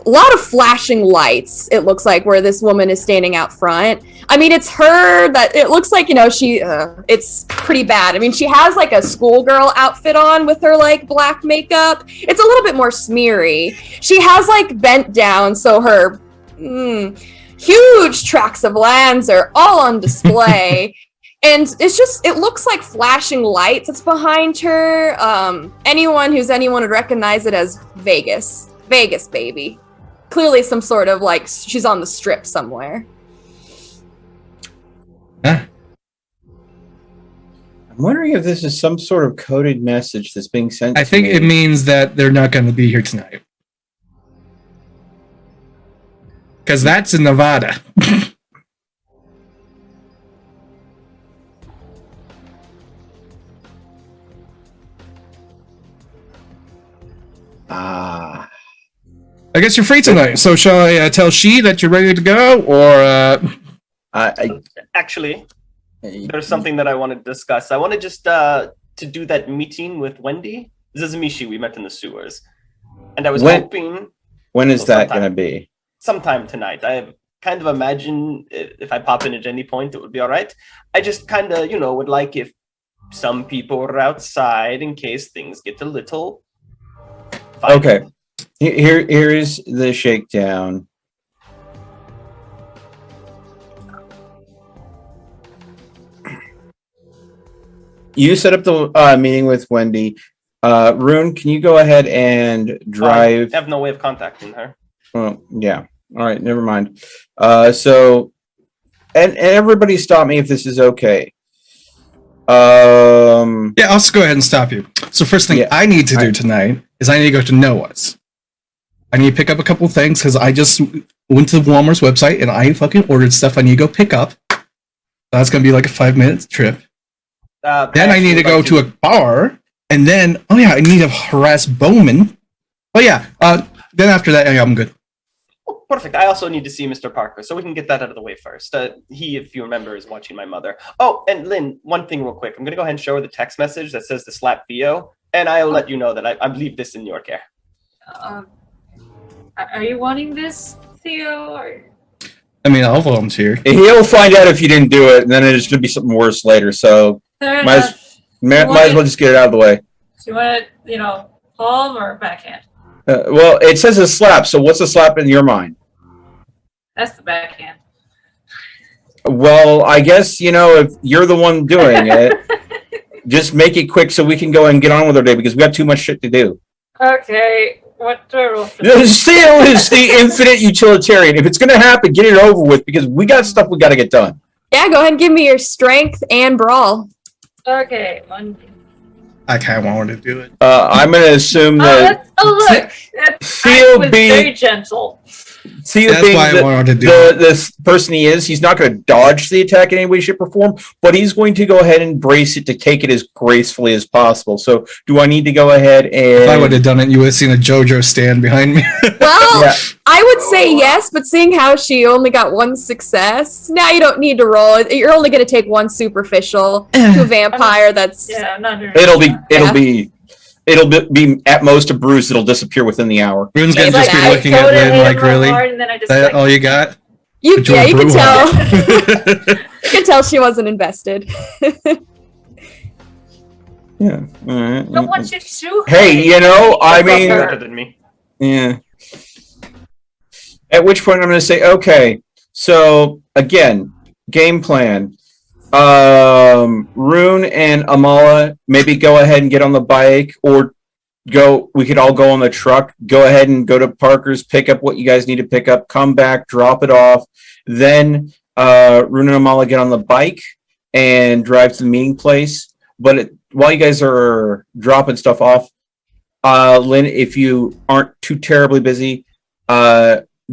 a lot of flashing lights. It looks like where this woman is standing out front. I mean, it's her that it looks like, she. It's pretty bad. I mean, she has like a schoolgirl outfit on with her like black makeup. It's a little bit more smeary. She has like bent down, so her. Huge tracts of lands are all on display. And it looks like flashing lights that's behind her. Anyone would recognize it as Vegas. Vegas, baby. Clearly some sort of she's on the strip somewhere. Huh? I'm wondering if this is some sort of coded message that's being sent I think it means that they're not going to be here tonight. Because that's in Nevada. I guess you're free tonight. So shall I tell She that you're ready to go, or? Actually, there's something that I want to discuss. I want to just to do that meeting with Wendy. This is Mishi we met in the sewers, and I was hoping. When is that going to be? Sometime tonight. I kind of imagine if I pop in at any point, it would be all right. I just kind of, would like if some people were outside in case things get a little. Fine. Okay. Here is the shakedown. You set up the meeting with Wendy. Rune, can you go ahead and drive? I have no way of contacting her. Well, yeah. All right, never mind. So, and everybody stop me if this is okay. Yeah, I'll just go ahead and stop you. So first thing I need to do tonight is I need to go to Noah's. I need to pick up a couple things because I just went to Walmart's website and I fucking ordered stuff I need to go pick up. That's going to be like a 5-minute trip. Then I need to go to a bar. And then, I need to harass Bowman. Oh, yeah. Then after that, I'm good. Oh, perfect. I also need to see Mr. Parker, so we can get that out of the way first. He, if you remember, is watching my mother. Oh, and Lynn, one thing real quick. I'm going to go ahead and show her the text message that says to slap Theo, and I'll let you know that I leave this in your care. Are you wanting this, Theo? Or... I mean, I'll volunteer. He'll find out if you didn't do it, and then it's going to be something worse later, so might as well just get it out of the way. Do you want it, palm or backhand? Well, it says a slap, so what's a slap in your mind? That's the backhand. Well, I guess, if you're the one doing it, just make it quick so we can go and get on with our day because we got too much shit to do. Okay, what do I roll for The seal is the infinite utilitarian. If it's going to happen, get it over with because we got stuff we got to get done. Yeah, go ahead and give me your strength and brawl. Okay, I kind of wanted to do it. I'm going to assume that. Look! Theo was being very gentle. Theo That's being why I wanted to do it. this person he's not going to dodge the attack in any way, shape, or form, but he's going to go ahead and brace it to take it as gracefully as possible. So, do I need to go ahead and? If I would have done it, you would have seen a JoJo stand behind me. Well, Yeah. I would say yes, but seeing how she only got one success, now you don't need to roll. You're only going to take one superficial to a vampire. That's Yeah, I'm not doing It'll be at most a bruise. It'll disappear within the hour. Rune's gonna It's just like be I looking at Lynn like, really? And then I just That all you got? you. Put you Yeah, in you can brew tell. hall. You can tell she wasn't invested. Yeah. All right. I don't want you to. Hey, I mean, Better than me. yeah. At which point I'm going to say, okay. So again, game plan. Rune and Amala, maybe go ahead and get on the bike, or we could all go on the truck. Go ahead and go to Parker's, pick up what you guys need to pick up, come back, drop it off. Then Rune and Amala get on the bike and drive to the meeting place. But while you guys are dropping stuff off, Lynn, if you aren't too terribly busy,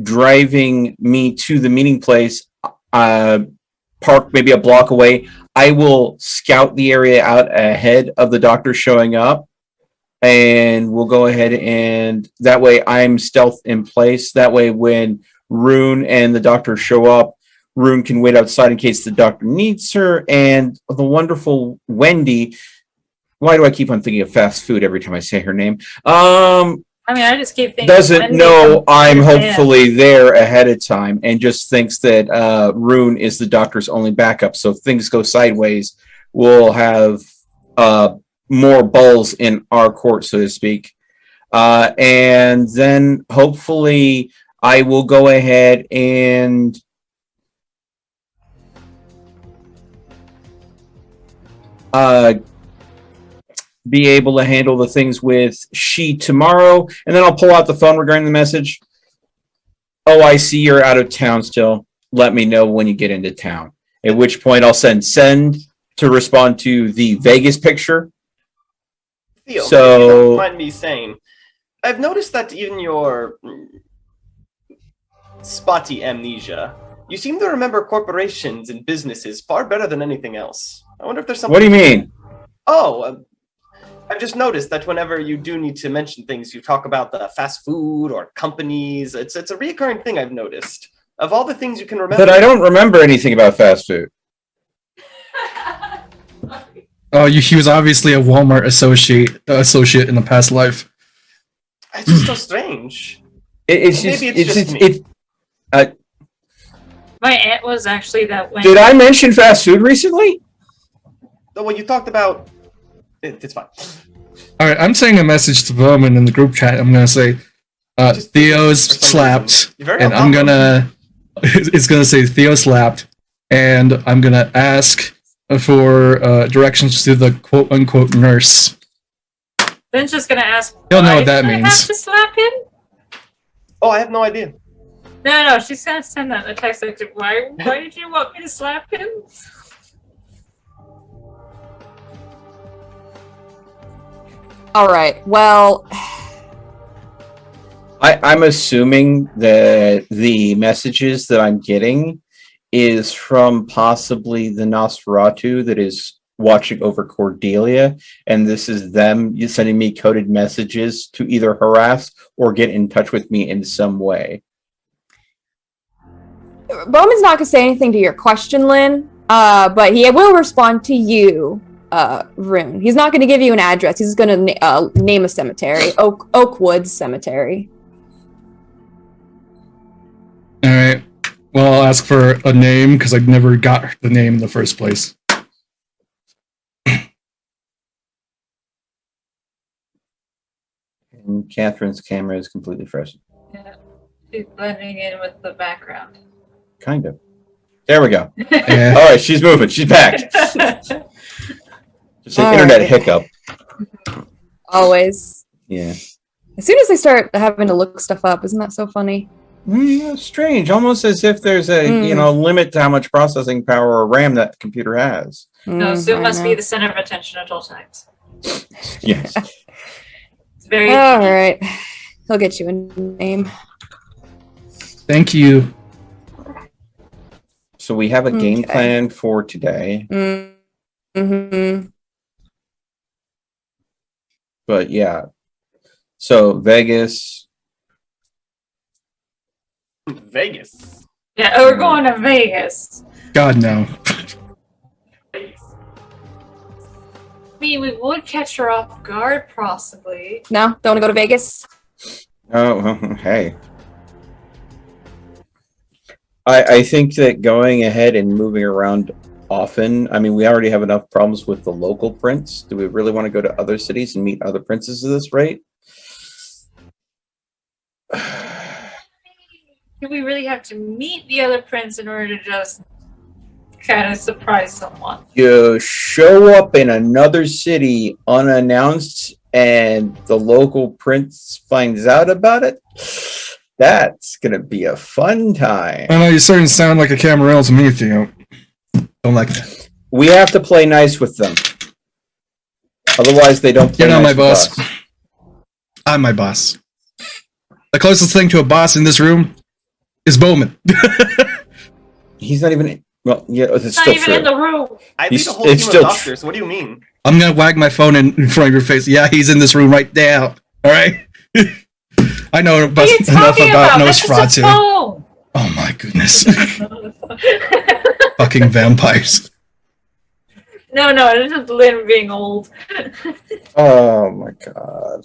driving me to the meeting place, park maybe a block away. I will scout the area out ahead of the doctor showing up, and we'll go ahead and that way I'm stealth in place. That way when Rune and the doctor show up, Rune can wait outside in case the doctor needs her, and the wonderful Wendy. Why do I keep on thinking of fast food every time I say her name? I just keep thinking. Doesn't know I'm hopefully there ahead of time and just thinks that Rune is the doctor's only backup. So if things go sideways, we'll have more balls in our court, so to speak. And then hopefully I will go ahead and be able to handle the things with She tomorrow, and then I'll pull out the phone regarding the message. Oh, I see you're out of town still. Let me know when you get into town. At which point I'll send to respond to the Vegas picture. Theo, So- if you don't mind me saying, I've noticed that even your spotty amnesia, you seem to remember corporations and businesses far better than anything else. I wonder if there's something. What do you mean? Oh, I've just noticed that whenever you do need to mention things, you talk about the fast food or companies. It's a recurring thing I've noticed. Of all the things you can remember. But I don't remember anything about fast food. Oh, he was obviously a Walmart associate in the past life. It's just so strange. It's just me. My aunt was actually that way. Did I mention fast food recently? Well, you talked about... It's fine. Alright, I'm saying a message to Bowman in the group chat. I'm gonna say, Theo's slapped, and I'm gonna... It's gonna say Theo slapped, and I'm gonna ask for directions to the quote-unquote nurse. Ben's just gonna ask, He'll know what that did I means. have to slap him? Oh, I have no idea. No, she's gonna send that in a text like, why did you want me to slap him? All right. Well, I'm assuming that the messages that I'm getting is from possibly the Nosferatu that is watching over Cordelia, and this is them sending me coded messages to either harass or get in touch with me in some way. Bowman's not gonna say anything to your question, Lynn, but he will respond to you, Rune. He's not gonna give you an address. He's gonna name a cemetery, Oakwood Cemetery. All right. Well, I'll ask for a name because I never got the name in the first place. And Catherine's camera is completely frozen. Yeah, she's blending in with the background. Kind of. There we go. Yeah. All right, she's moving. She's back. Just an internet hiccup. Always. Yeah. As soon as they start having to look stuff up, isn't that so funny? Yeah, strange. Almost as if there's a limit to how much processing power or RAM that computer has. No, Sue must be the center of attention at all times. Yes. It's very All right. He'll get you a name. Thank you. So we have a game plan for today. Mm-hmm. But yeah. So Vegas. Vegas. Yeah, we're going to Vegas. God, no. I mean, we would catch her off guard, possibly. No? Don't want to go to Vegas? Oh, hey. I think that going ahead and moving around often, I mean, we already have enough problems with the local prince. Do we really want to go to other cities and meet other princes at this rate? Do we really have to meet the other prince in order to just kind of surprise someone? You show up in another city unannounced and the local prince finds out about it? That's going to be a fun time. I know you're starting to sound like a Camarel to me, Theo. Don't like that. We have to play nice with them. Otherwise, they don't play You're not nice my boss. with us. I'm my boss. The closest thing to a boss in this room is Bowman. He's not even... Well, yeah, it's He's still not even true. in the room. I He's- lead a whole team it's of still doctors. What do you mean? I'm gonna wag my phone in front of your face. Yeah, he's in this room right now. All right. I know What are you enough talking about That's just a Nosferatu. phone. Oh my goodness. Fucking vampires. No, it's just Lynn being old. Oh my god.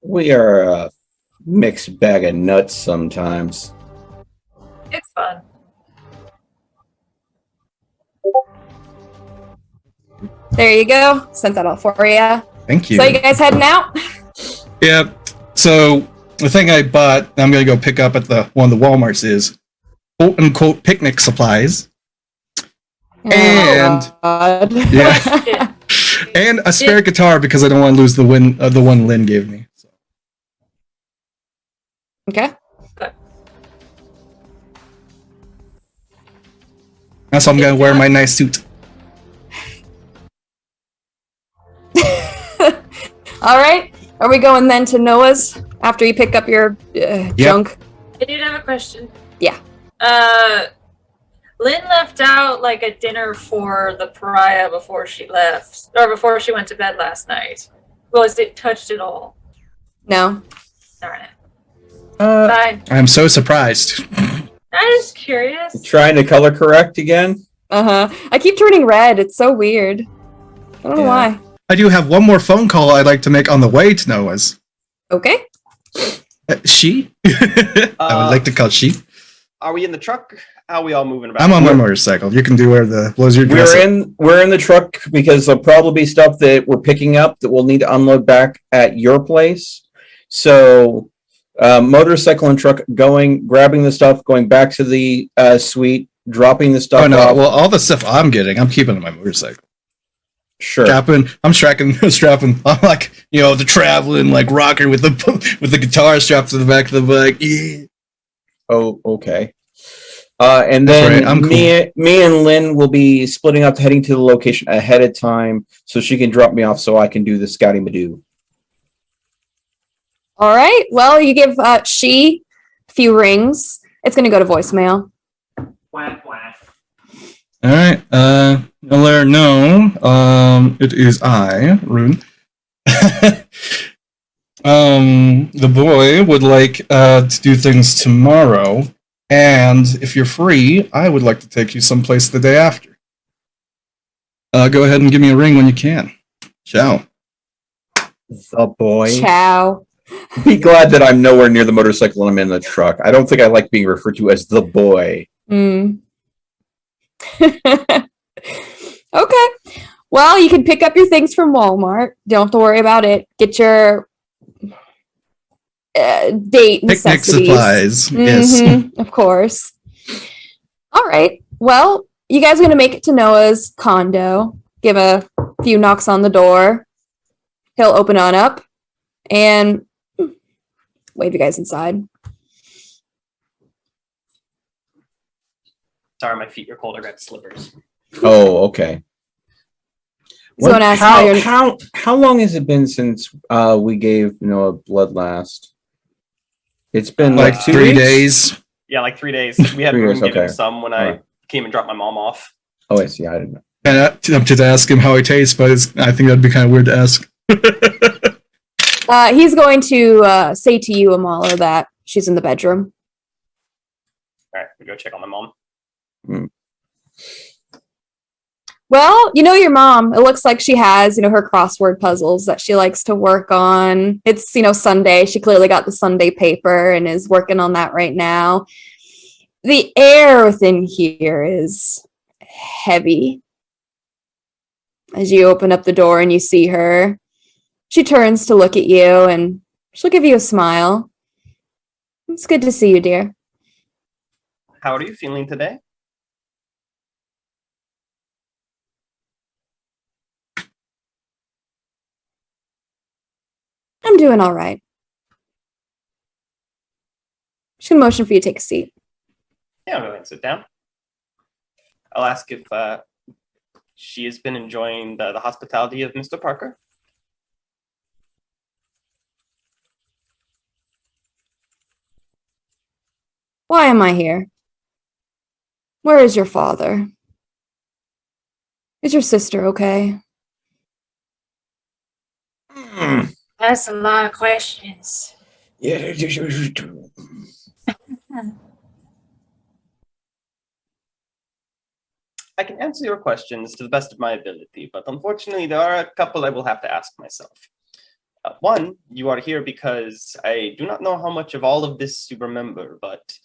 We are a mixed bag of nuts sometimes. It's fun. There you go. Sent that all for you. Thank you. So you guys heading out? Yeah. So the thing I bought, I'm gonna go pick up at one of the WalMarts is quote unquote picnic supplies. And God. yeah, and a spare guitar because I don't want to lose the one Lynn gave me. So. Okay. That's why I'm gonna wear my nice suit. All right. Are we going then to Noah's after you pick up your junk? I did have a question. Yeah. Lynn left out like a dinner for the pariah before she left, or before she went to bed last night. Was it touched at all? No. Darn it. Uh, I'm so surprised. I'm just curious. trying to color correct again. I keep turning red. It's so weird. I don't know why. I do have one more phone call I'd like to make on the way to Noah's. Okay. She? I would like to call she. Are we in the truck? How are we all moving about? I'm on my motorcycle. You can do whatever blows your dress. We're in the truck because there'll probably be stuff that we're picking up that we'll need to unload back at your place. So, motorcycle and truck grabbing the stuff, going back to the suite, dropping the stuff. Oh no! off. Well, all the stuff I'm getting, I'm keeping on my motorcycle. Sure. I'm strapping. I'm like, the traveling like rocker with the guitar strapped to the back of the bike. Yeah. Oh, okay. And then right, me and Lynn will be splitting up, heading to the location ahead of time, so she can drop me off, so I can do the scouting Madoo. All right. Well, you give she a few rings. It's going to go to voicemail. Whack, whack. All right. I'll let her know. It is I, Rune. The boy would like to do things tomorrow, and if you're free, I would like to take you someplace the day after. Go ahead and give me a ring when you can. Ciao. The boy. Ciao. Be glad that I'm nowhere near the motorcycle and I'm in the truck. I don't think I like being referred to as the boy. Okay. Well, you can pick up your things from Walmart. Don't have to worry about it. Get your date Picnic necessities. supplies. Yes. Of course. All right. Well, you guys are going to make it to Noah's condo. Give a few knocks on the door. He'll open on up and wave you guys inside. Sorry, my feet are cold. I got slippers. Oh, okay. He's going to ask how long has it been since we gave Noah blood last? It's been Like 2 3 weeks? days. Yeah, like 3 days. We had 3 room days, give him okay. some when I came and dropped my mom off. Oh, I see. I didn't know. And I'm just ask him how he tastes, but I think that'd be kind of weird to ask. He's going to say to you, Amala, that she's in the bedroom. All right, we go check on my mom. Well, your mom. It looks like she has, her crossword puzzles that she likes to work on. It's, Sunday. She clearly got the Sunday paper and is working on that right now. The air within here is heavy. As you open up the door and you see her, she turns to look at you and she'll give you a smile. It's good to see you, dear. How are you feeling today? I'm doing all right. She's gonna motion for you to take a seat. Yeah, I'll go ahead and sit down. I'll ask if she has been enjoying the hospitality of Mr. Parker. Why am I here? Where is your father? Is your sister okay? That's a lot of questions. Yeah. I can answer your questions to the best of my ability, but unfortunately, there are a couple I will have to ask myself. One, you are here because I do not know how much of all of this you remember, but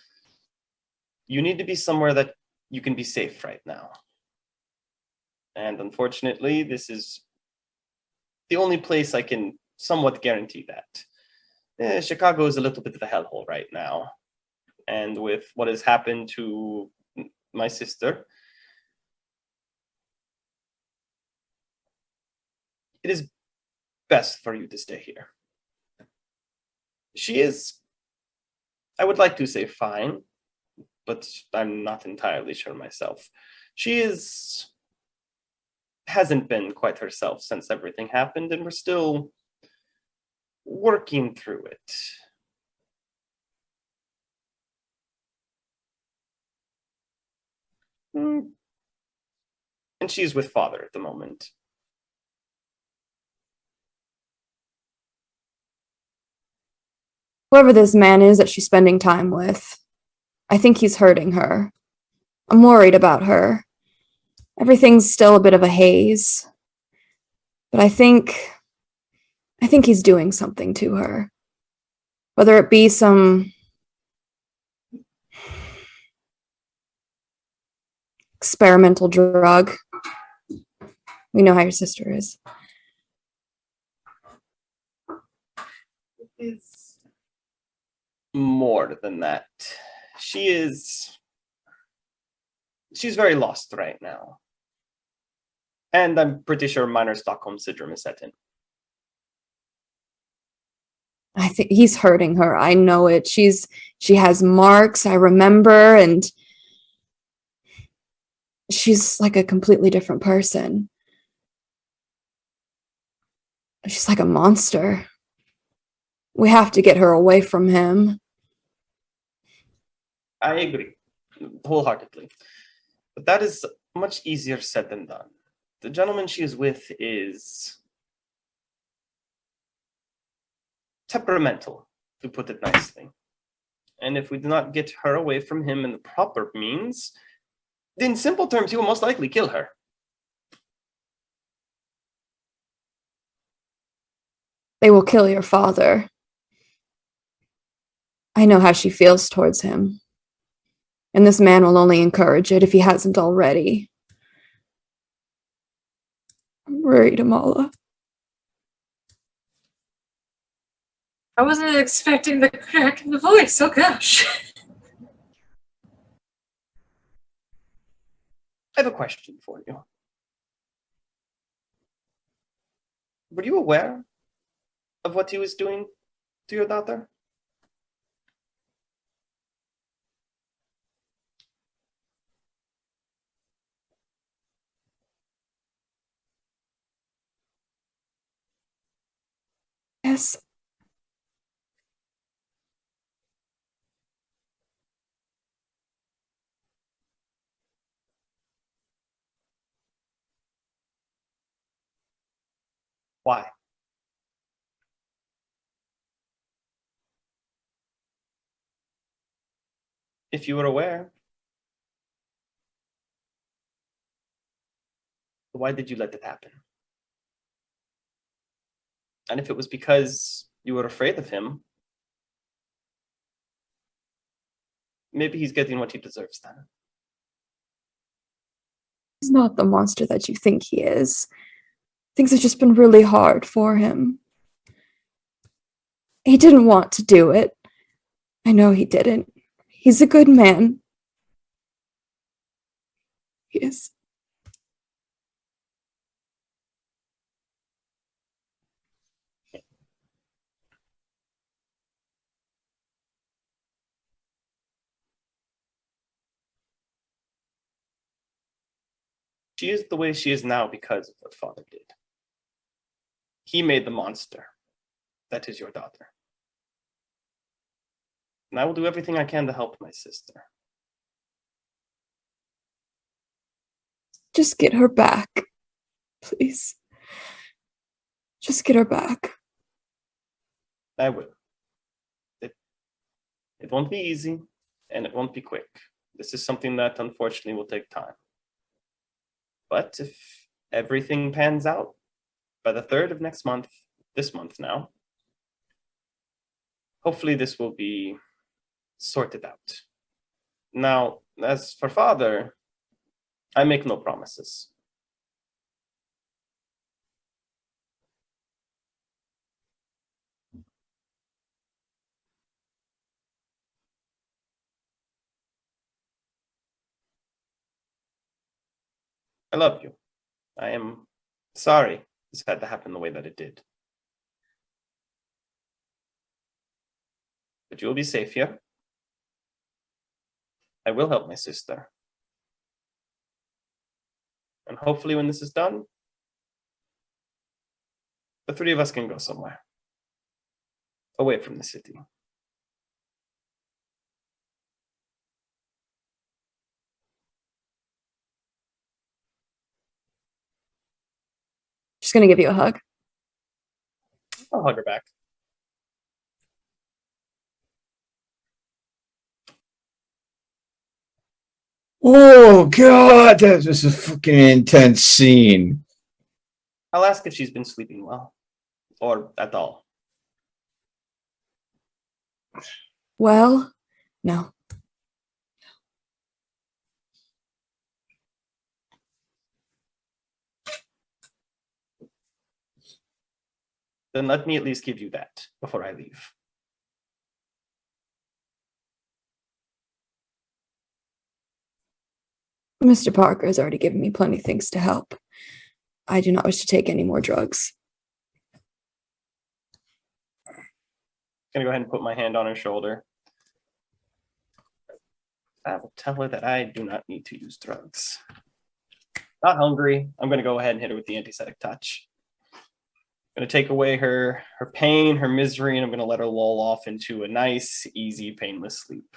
you need to be somewhere that you can be safe right now. And unfortunately, this is the only place I can somewhat guarantee that. Chicago is a little bit of a hellhole right now. And with what has happened to my sister, it is best for you to stay here. She is, I would like to say fine, but I'm not entirely sure myself. She hasn't been quite herself since everything happened, and we're still working through it. And she's with father at the moment. Whoever this man is that she's spending time with, I think he's hurting her. I'm worried about her. Everything's still a bit of a haze. But I think he's doing something to her. Whether it be some experimental drug. We know how your sister is. It's more than that. She's very lost right now. And I'm pretty sure minor Stockholm syndrome is set in. I think he's hurting her. I know it. She has marks, I remember, and she's like a completely different person. She's like a monster. We have to get her away from him. I agree wholeheartedly. But that is much easier said than done. The gentleman she is with is temperamental, to put it nicely. And if we do not get her away from him in the proper means, in simple terms, he will most likely kill her. They will kill your father. I know how she feels towards him. And this man will only encourage it if he hasn't already. I'm worried, Amala. I wasn't expecting the crack in the voice. Oh gosh. I have a question for you. Were you aware of what he was doing to your daughter? Yes. Why? If you were aware, why did you let it happen? And if it was because you were afraid of him, maybe he's getting what he deserves then. He's not the monster that you think he is. Things have just been really hard for him. He didn't want to do it. I know he didn't. He's a good man. He is. She is the way she is now because of what father did. He made the monster. That is your daughter. And I will do everything I can to help my sister. Just get her back. Please. Just get her back. I will. It won't be easy, and it won't be quick. This is something that unfortunately will take time. But if everything pans out by the 3rd of next month, this month now, hopefully this will be sorted out. Now, as for father, I make no promises. I love you. I am sorry this had to happen the way that it did. But you will be safe here. I will help my sister. And hopefully when this is done, the 3 of us can go somewhere. Away from the city. gonna give you a hug. I'll hug her back. Oh God, that was a fucking intense scene. I'll ask if she's been sleeping well, or at all. Well, no. Then let me at least give you that before I leave. Mr. Parker has already given me plenty of things to help. I do not wish to take any more drugs. I'm gonna go ahead and put my hand on her shoulder. I will tell her that I do not need to use drugs. Not hungry. I'm gonna go ahead and hit her with the antiseptic touch. I'm gonna take away her pain, her misery, and I'm gonna let her lull off into a nice, easy, painless sleep.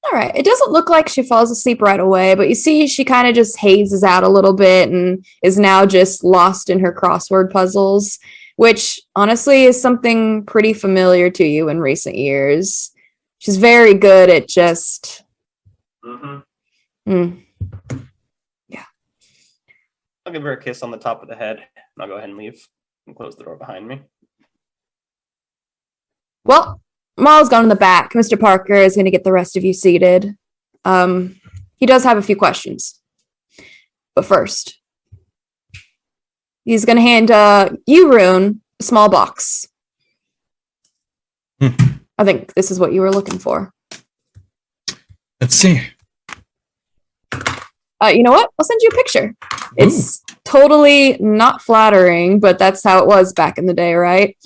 All right. It doesn't look like she falls asleep right away, but you see she kind of just hazes out a little bit and is now just lost in her crossword puzzles, which honestly is something pretty familiar to you in recent years. She's very good at just... Yeah. I'll give her a kiss on the top of the head, and I'll go ahead and leave and close the door behind me. Well, Maul's gone in the back. Mr. Parker is going to get the rest of you seated. He does have a few questions. But first, he's going to hand you, Rune, a small box. I think this is what you were looking for. Let's see. You know what? I'll send you a picture. It's totally not flattering, but that's how it was back in the day, right?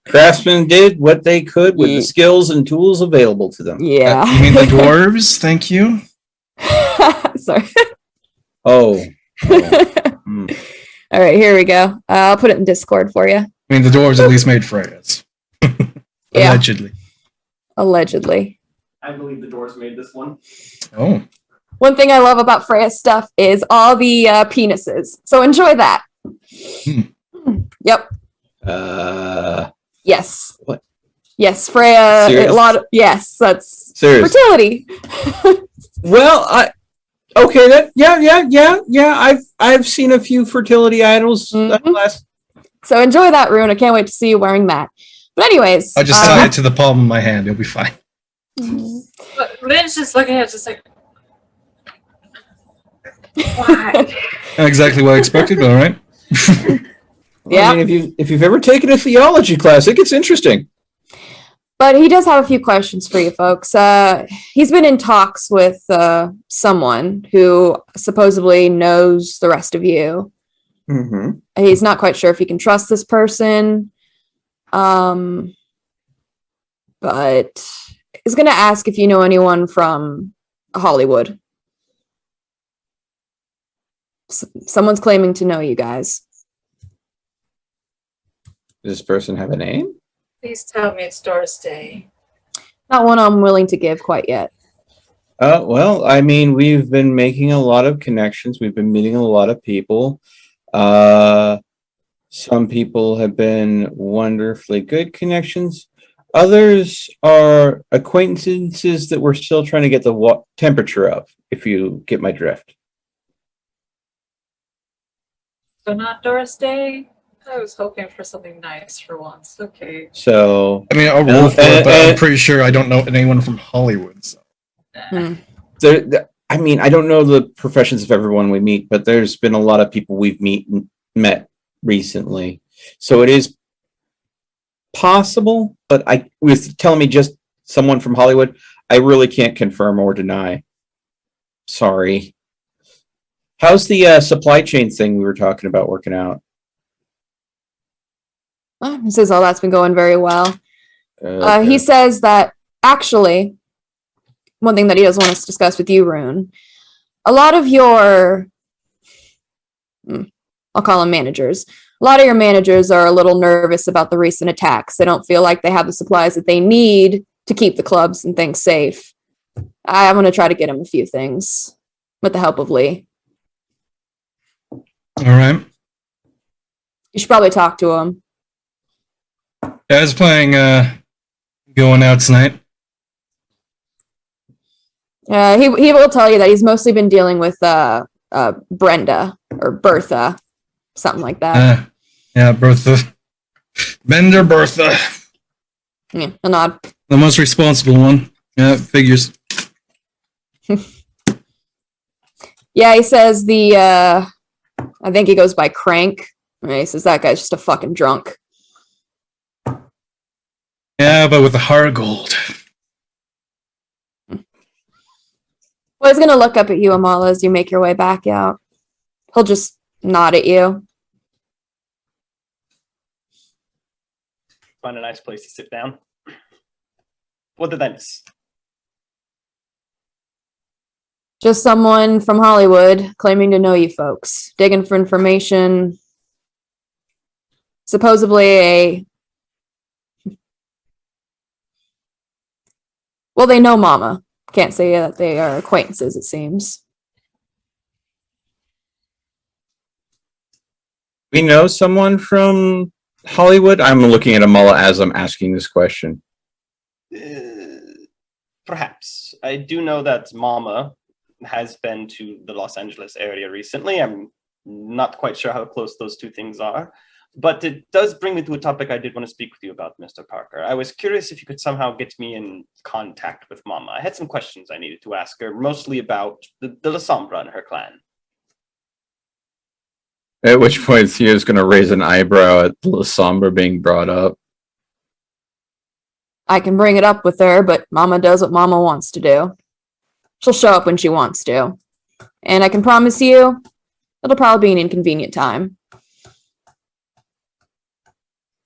Craftsmen did what they could with the skills and tools available to them. Yeah. You mean the dwarves? Thank you. Sorry. Oh. All right, here we go. I'll put it in Discord for you. I mean, the dwarves at least made Freya's. Yeah. Allegedly. Allegedly. I believe the doors made this one. Oh. One thing I love about Freya's stuff is all the penises. So enjoy that. Yep. Yes. What? Yes, Freya. Serious? A lot of that's Serious. fertility. Well, okay. That yeah. I've seen a few fertility idols. So enjoy that, Rune. I can't wait to see you wearing that. But anyways, I'll just tie it to the palm of my hand. It'll be fine. But Lynn's just looking at it, just like, why? Not exactly what I expected, but all right. Yeah. I mean, if you've ever taken a theology class, it gets interesting. But he does have a few questions for you folks. He's been in talks with someone who supposedly knows the rest of you. Mm-hmm. He's not quite sure if he can trust this person. But he's going to ask if you know anyone from Hollywood. Someone's claiming to know you guys. Does this person have a name? Please tell me it's Doris Day. Not one I'm willing to give quite yet. Well, I mean, we've been making a lot of connections. We've been meeting a lot of people. Some people have been wonderfully good connections. Others are acquaintances that we're still trying to get the temperature of, if you get my drift. So not Doris Day? I was hoping for something nice for once. Okay. So, I mean, I'll roll for it, but I'm pretty sure I don't know anyone from Hollywood. So. I mean, I don't know the professions of everyone we meet, but there's been a lot of people we've met recently. So it is possible, but with telling me just someone from Hollywood, I really can't confirm or deny. Sorry. How's the supply chain thing we were talking about working out? He says all that's been going very well. Okay. He says that actually, one thing that he does want us to discuss with you, Rune, a lot of your, I'll call them managers, a lot of your managers are a little nervous about the recent attacks. They don't feel like they have the supplies that they need to keep the clubs and things safe. I'm going to try to get him a few things with the help of Lee. All right. You should probably talk to him. Yeah, I was planning going out tonight. He will tell you that he's mostly been dealing with Brenda or Bertha, something like that. Yeah, Bertha. Bender Bertha. Yeah, a nod. The most responsible one. Yeah, figures. Yeah, he says I think he goes by Crank. He says that guy's just a fucking drunk. Yeah, but with the heart of gold. Well, he's gonna look up at you, Amala, as you make your way back out. He'll just nod at you. Find a nice place to sit down. What did I miss? Just someone from Hollywood claiming to know you folks, digging for information. Supposedly well, they know Mama. Can't say that they are acquaintances, it seems. We know someone from Hollywood? I'm looking at Amala as I'm asking this question. Perhaps. I do know that Mama has been to the Los Angeles area recently. I'm not quite sure how close those two things are. But it does bring me to a topic I did want to speak with you about, Mr. Parker. I was curious if you could somehow get me in contact with Mama. I had some questions I needed to ask her, mostly about the La Sombra and her clan. At which point Theo's going to raise an eyebrow at La Sombra being brought up. I can bring it up with her, but Mama does what Mama wants to do. She'll show up when she wants to. And I can promise you, it'll probably be an inconvenient time.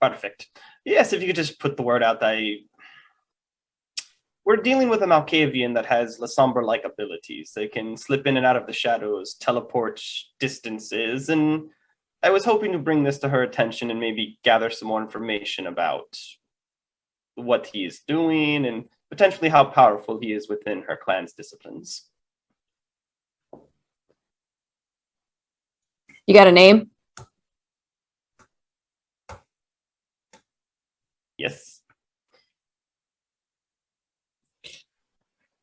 Perfect. Yes, if you could just put the word out. We're dealing with a Malkavian that has La Sombra-like abilities. They can slip in and out of the shadows, teleport distances, and I was hoping to bring this to her attention and maybe gather some more information about what he is doing and potentially how powerful he is within her clan's disciplines. You got a name? Yes.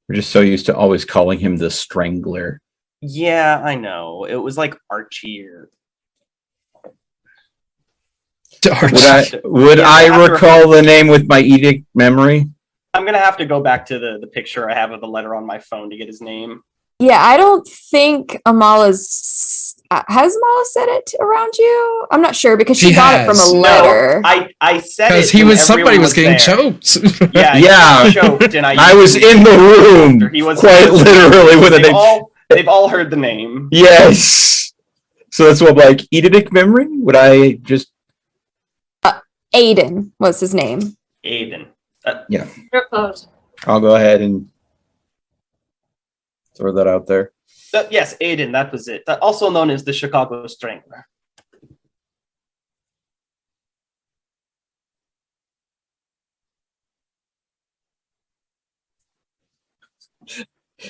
We're just so used to always calling him the Strangler. Yeah, I know. It was like Archie or... Would I recall the name with my edict memory? I'm going to have to go back to the picture I have of the letter on my phone to get his name. Yeah, I don't think Amala's... has Amala said it around you? I'm not sure because she got it from a letter. No, I said it because somebody was getting choked. Yeah. Choked, and I was in the room. He was quite literally with a name. They've all heard the name. Yes. So that's what, like, edict memory? Would I just... Aiden was his name. Aiden. Yeah. You're close. I'll go ahead and throw that out there. Yes, Aiden, that was it. Also known as the Chicago Strangler.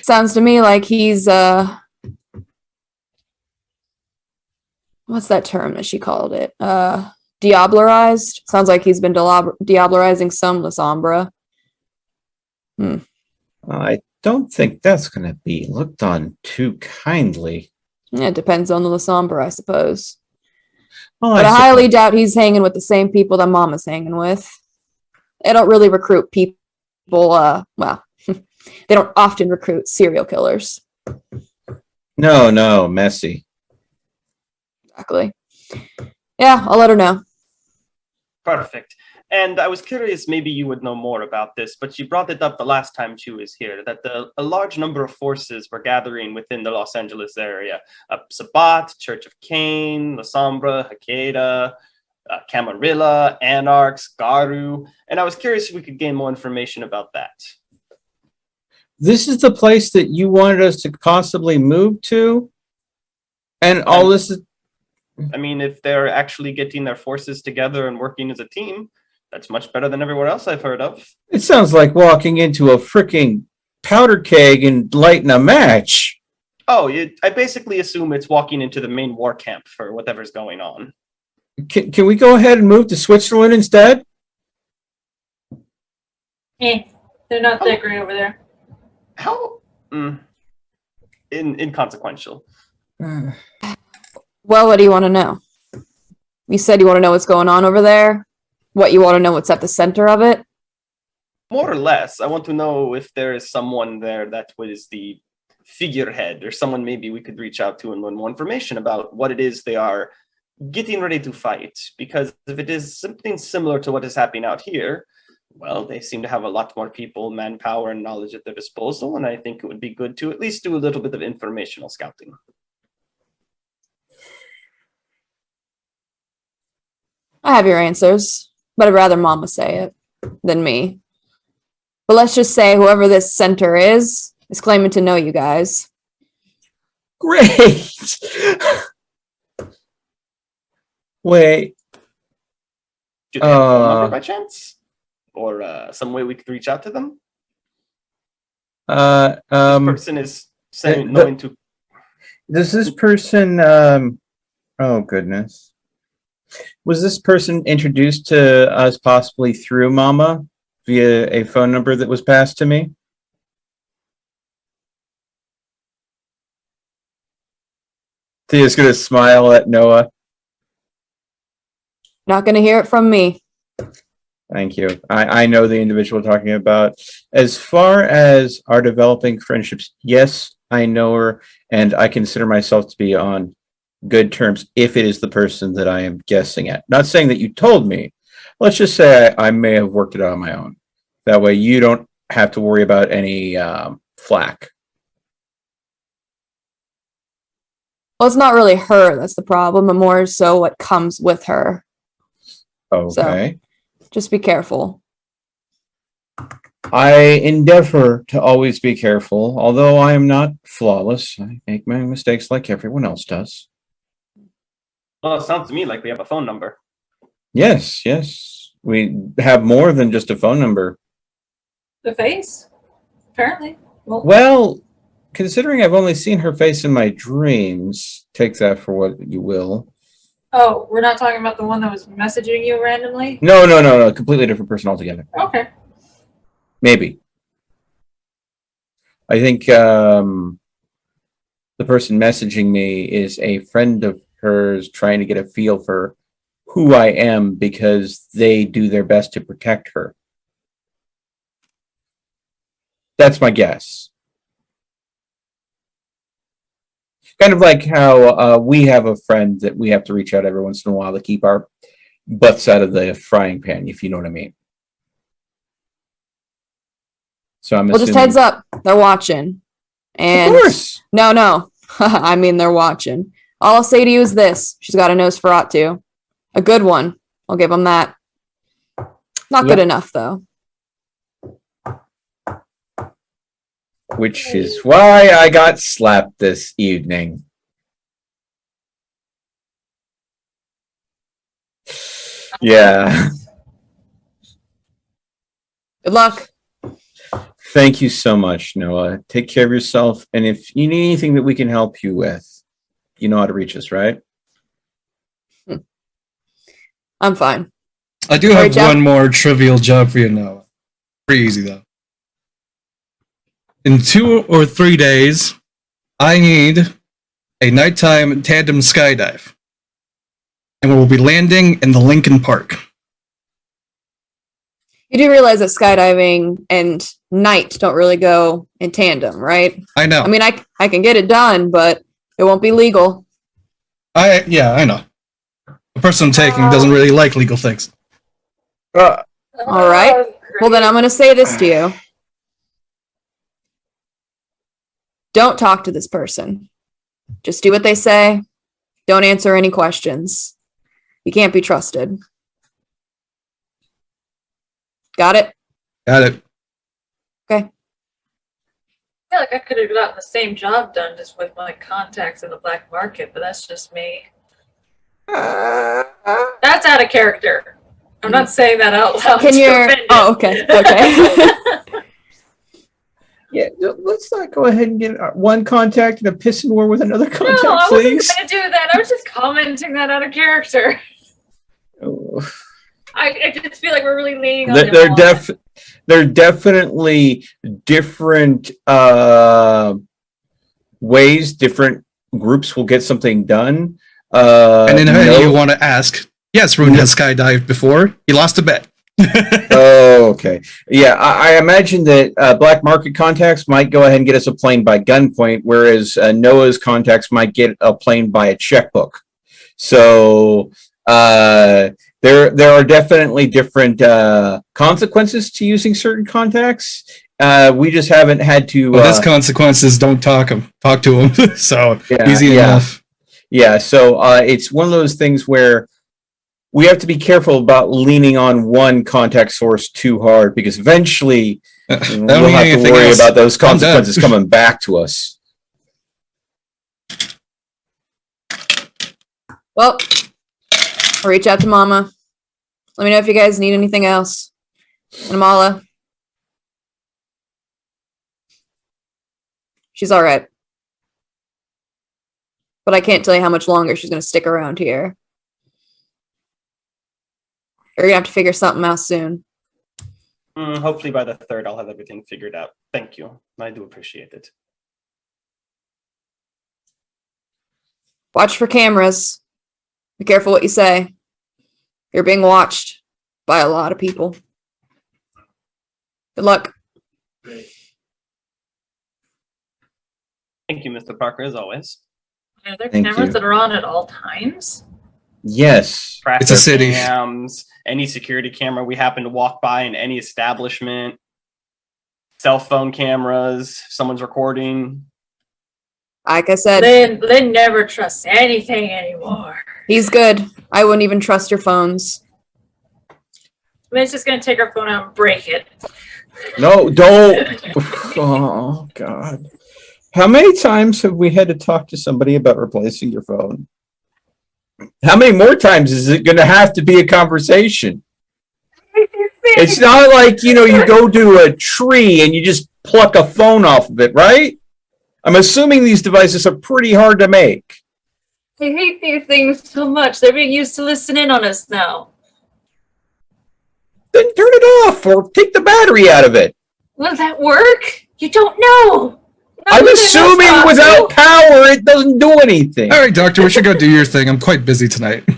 Sounds to me like he's what's that term that she called it? Diablerized. Sounds like he's been diablerizing some La Sombra. I don't think that's going to be looked on too kindly. Yeah, it depends on the La Sombra, I suppose. Well, but I highly doubt he's hanging with the same people that Mama's hanging with. They don't really recruit people, well, they don't often recruit serial killers. No, messy. Exactly. Yeah, I'll let her know. Perfect. And I was curious, maybe you would know more about this, but she brought it up the last time she was here, that a large number of forces were gathering within the Los Angeles area. Sabbat, Church of Cain, La Sombra, Hakeda, Camarilla, Anarchs, Garu. And I was curious if we could gain more information about that. This is the place that you wanted us to possibly move to? And all this is... I mean, if they're actually getting their forces together and working as a team, that's much better than everywhere else I've heard of. It sounds like walking into a freaking powder keg and lighting a match. Oh, I basically assume it's walking into the main war camp for whatever's going on. Can we go ahead and move to Switzerland instead? They're not that great over there. How? Inconsequential. Well, what do you want to know? You said you want to know what's going on over there? What, you want to know what's at the center of it? More or less. I want to know if there is someone there that was the figurehead, or someone maybe we could reach out to and learn more information about what it is they are getting ready to fight. Because if it is something similar to what is happening out here, well, they seem to have a lot more people, manpower, and knowledge at their disposal, and I think it would be good to at least do a little bit of informational scouting. I have your answers, but I'd rather Mama say it than me. But let's just say whoever this center is claiming to know you guys. Great. Wait. Do they have a phone number by chance? Or some way we could reach out to them? This person is saying knowing to. Does this person? Oh goodness. Was this person introduced to us possibly through Mama via a phone number that was passed to me? Thea's gonna smile at Noah. Not going to hear it from me. Thank you. I know the individual we're talking about. As far as our developing friendships, yes, I know her, and I consider myself to be on good terms if it is the person that I am guessing at. Not saying that you told me. Let's just say I may have worked it out on my own. That way you don't have to worry about any flack. Well, it's not really her that's the problem, but more so what comes with her. Okay. So, just be careful. I endeavor to always be careful, although I am not flawless. I make my mistakes like everyone else does. Well, it sounds to me like we have a phone number. Yes. We have more than just a phone number. The face? Apparently. Well, considering I've only seen her face in my dreams, take that for what you will. Oh, we're not talking about the one that was messaging you randomly? No. Completely different person altogether. Okay. Maybe. I think the person messaging me is a friend of hers trying to get a feel for who I am because they do their best to protect her. That's my guess. Kind of like how we have a friend that we have to reach out every once in a while to keep our butts out of the frying pan, if you know what I mean. So I'm Well, just heads up, they're watching. And of course. No. I mean, they're watching. All I'll say to you is this. She's got a nose for Ottu. A good one. I'll give them that. Not good enough, though. Which is why I got slapped this evening. Yeah. Good luck. Thank you so much, Noah. Take care of yourself. And if you need anything that we can help you with, you know how to reach us, right? I'm fine. I do have one more trivial job for you, Noah. Pretty easy, though. In 2 or 3 days, I need a nighttime tandem skydive. And we'll be landing in the Lincoln Park. You do realize that skydiving and night don't really go in tandem, right? I know. I mean, I can get it done, but it won't be legal. I know. The person I'm taking doesn't really like legal things. All right. Well, then I'm going to say this to you. Don't talk to this person. Just do what they say. Don't answer any questions. You can't be trusted. Got it? Got it. Okay. I feel like I could have gotten the same job done just with my contacts in the black market, but that's just me. That's out of character. I'm not saying that out loud. Can you? Oh, okay. Okay. Yeah, let's not go ahead and get one contact and a piss and war with another contact, No, I please. wasn't going to do that. I was just commenting that out of character. Oh. I just feel like we're really leaning on They're definitely different ways different groups will get something done. And then you want to ask, yes, Rune has skydived before. He lost a bet. Oh, okay. Yeah, I imagine that black market contacts might go ahead and get us a plane by gunpoint, whereas Noah's contacts might get a plane by a checkbook. So there are definitely different consequences to using certain contacts. We just haven't had to. Well, his consequences don't talk to him. So easy enough. Yeah. So it's one of those things where we have to be careful about leaning on one contact source too hard, because eventually we'll have to worry about those consequences coming back to us. Well, I'll reach out to Mama. Let me know if you guys need anything else. And Amala. She's all right. But I can't tell you how much longer she's going to stick around here. You're going to have to figure something out soon. Hopefully by the 3rd, I'll have everything figured out. Thank you. I do appreciate it. Watch for cameras. Be careful what you say. You're being watched by a lot of people. Good luck. Great. Thank you, Mr. Parker, as always. Are there cameras that are on at all times? Yes. It's a city. Cams, any security camera we happen to walk by in any establishment, cell phone cameras, someone's recording. Like I said, Lynn never trusts anything anymore. He's good. I wouldn't even trust your phones. Lynn's just going to take her phone out and break it. No, don't. Oh, God. How many times have we had to talk to somebody about replacing your phone? How many more times is it going to have to be a conversation? It's not like, you go to a tree and you just pluck a phone off of it, right? I'm assuming these devices are pretty hard to make. I hate these things so much. They're being used to listen in on us now. Then turn it off or take the battery out of it. Will that work? You don't know. I'm assuming without power, it doesn't do anything. All right, Doctor, we should go do your thing. I'm quite busy tonight.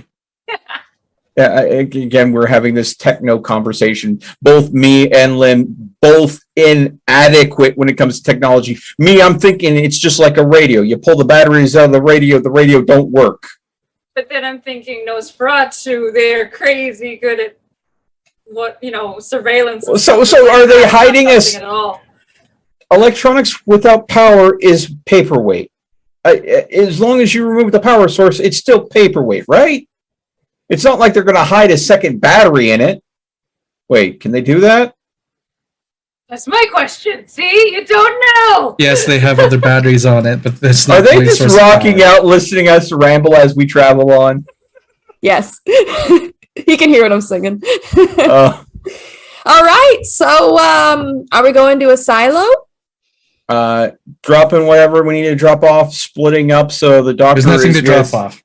Yeah, again, we're having this techno conversation. Both me and Lynn, both inadequate when it comes to technology. Me, I'm thinking it's just like a radio. You pull the batteries out of the radio don't work. But then I'm thinking Nosferatu, they're crazy good at surveillance. So are they hiding us? Electronics without power is paperweight. As long as you remove the power source, it's still paperweight, right? It's not like they're going to hide a second battery in it. Wait, can they do that? That's my question. See, you don't know. Yes, they have other batteries on it, but that's not. Are they just rocking out, listening to us ramble as we travel on? Yes. He can hear what I'm singing. All right. So, are we going to a silo? Dropping whatever we need to drop off, splitting up. So the doctor. There's nothing to drop off.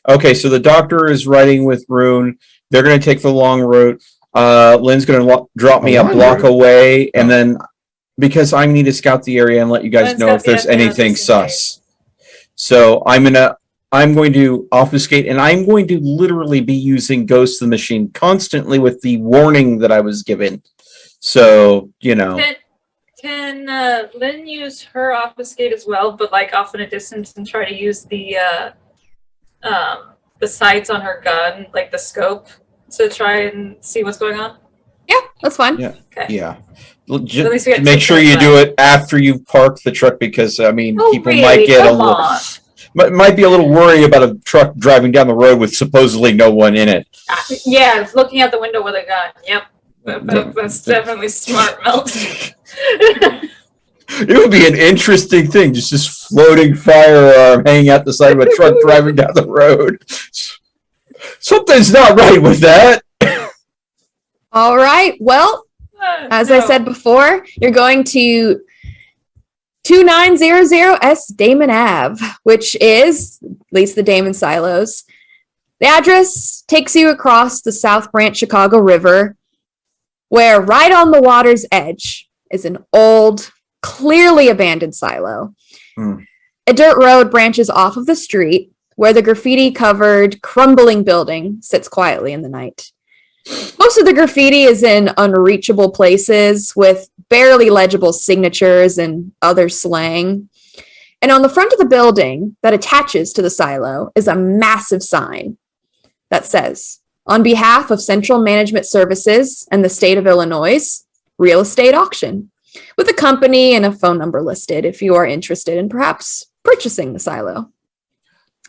Okay, so the doctor is riding with Rune. They're going to take the long route. Lynn's going to drop me a block away, and then because I need to scout the area and let you guys know if there's anything sus. So I'm going to obfuscate, and I'm going to literally be using Ghost of the Machine constantly with the warning that I was given. So Can Lynn use her obfuscate as well, but off in a distance and try to use the sights on her gun, like the scope, to try and see what's going on? Yeah, that's fine. Yeah. Okay. Yeah. Just make sure you do it after you've parked the truck, because people might get might be a little worried about a truck driving down the road with supposedly no one in it. Yeah, looking out the window with a gun. Yep. That's definitely smart, Melt. It would be an interesting thing, just this floating firearm hanging out the side of a truck driving down the road. Something's not right with that. All right. Well, as I said before, you're going to 2900S Damon Ave, which is at least the Damon Silos. The address takes you across the South Branch Chicago River, where right on the water's edge is an old, clearly abandoned silo. A dirt road branches off of the street, where the graffiti-covered, crumbling building sits quietly in the night. Most of the graffiti is in unreachable places with barely legible signatures and other slang. And on the front of the building that attaches to the silo is a massive sign that says, "On behalf of Central Management Services and the state of Illinois, real estate auction," with a company and a phone number listed if you are interested in perhaps purchasing the silo.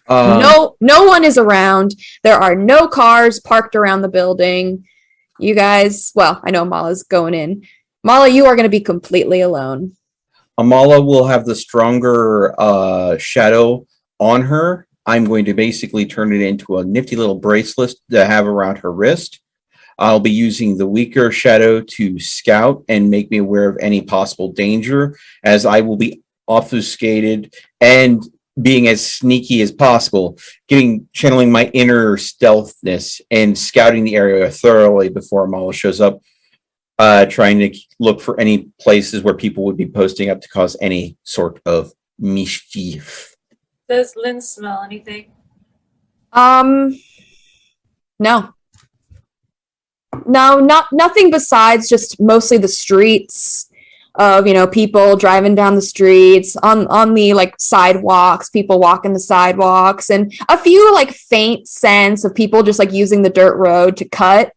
No one is around. There are no cars parked around the building. You guys, well, I know Mala's going in. Mala, you are going to be completely alone. Amala will have the stronger shadow on her. I'm going to basically turn it into a nifty little bracelet to have around her wrist. I'll be using the weaker shadow to scout and make me aware of any possible danger, as I will be obfuscated and being as sneaky as possible, channeling my inner stealthness and scouting the area thoroughly before Amala shows up, trying to look for any places where people would be posting up to cause any sort of mischief. Does Lynn smell anything? No. No, nothing besides just mostly the streets of, people driving down the streets on the like sidewalks, people walking the sidewalks, and a few like faint scents of people just like using the dirt road to cut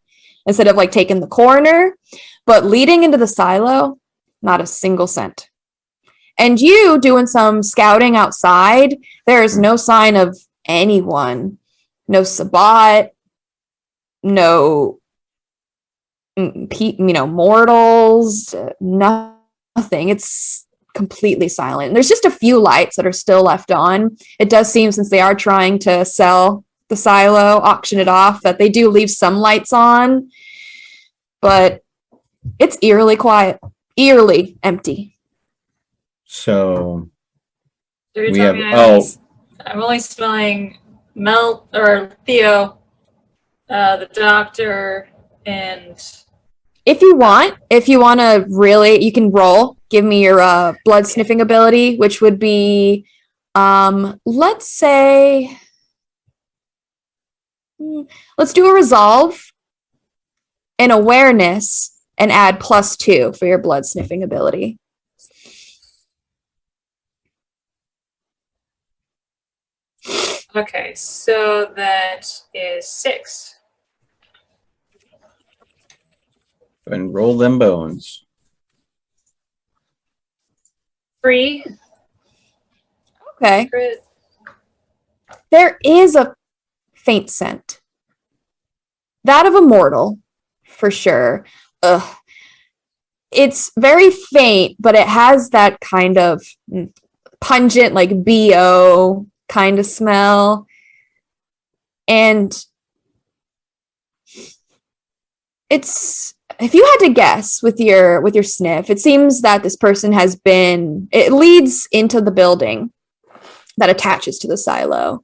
instead of like taking the corner. But leading into the silo, not a single scent. And you doing some scouting outside, there is no sign of anyone. No Sabat, no mortals, nothing. It's completely silent. There's just a few lights that are still left on. It does seem, since they are trying to sell the silo, auction it off, that they do leave some lights on, but it's eerily quiet, eerily empty. So we have I'm only smelling Mel or Theo, the doctor, and if you want to really, you can roll. Give me your blood sniffing ability, which would be, let's say, let's do a resolve and awareness and add +2 for your blood sniffing ability. Okay, so that is 6. And roll them bones. 3. Okay. Crit. There is a faint scent. That of a mortal, for sure. Ugh. It's very faint, but it has that kind of pungent, like BO kind of smell. And it's, if you had to guess with your sniff, it seems that this person it leads into the building that attaches to the silo.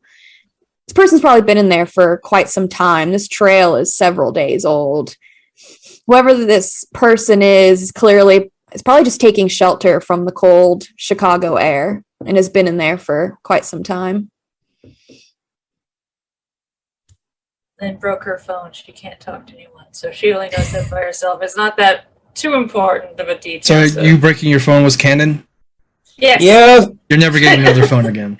This person's probably been in there for quite some time. This trail is several days old. Whoever this person is probably just taking shelter from the cold Chicago air and has been in there for quite some time. Then broke her phone. She can't talk to anyone, so she only knows that by herself. It's not that too important of a detail. So you breaking your phone was canon? Yes. Yeah. You're never getting another phone again.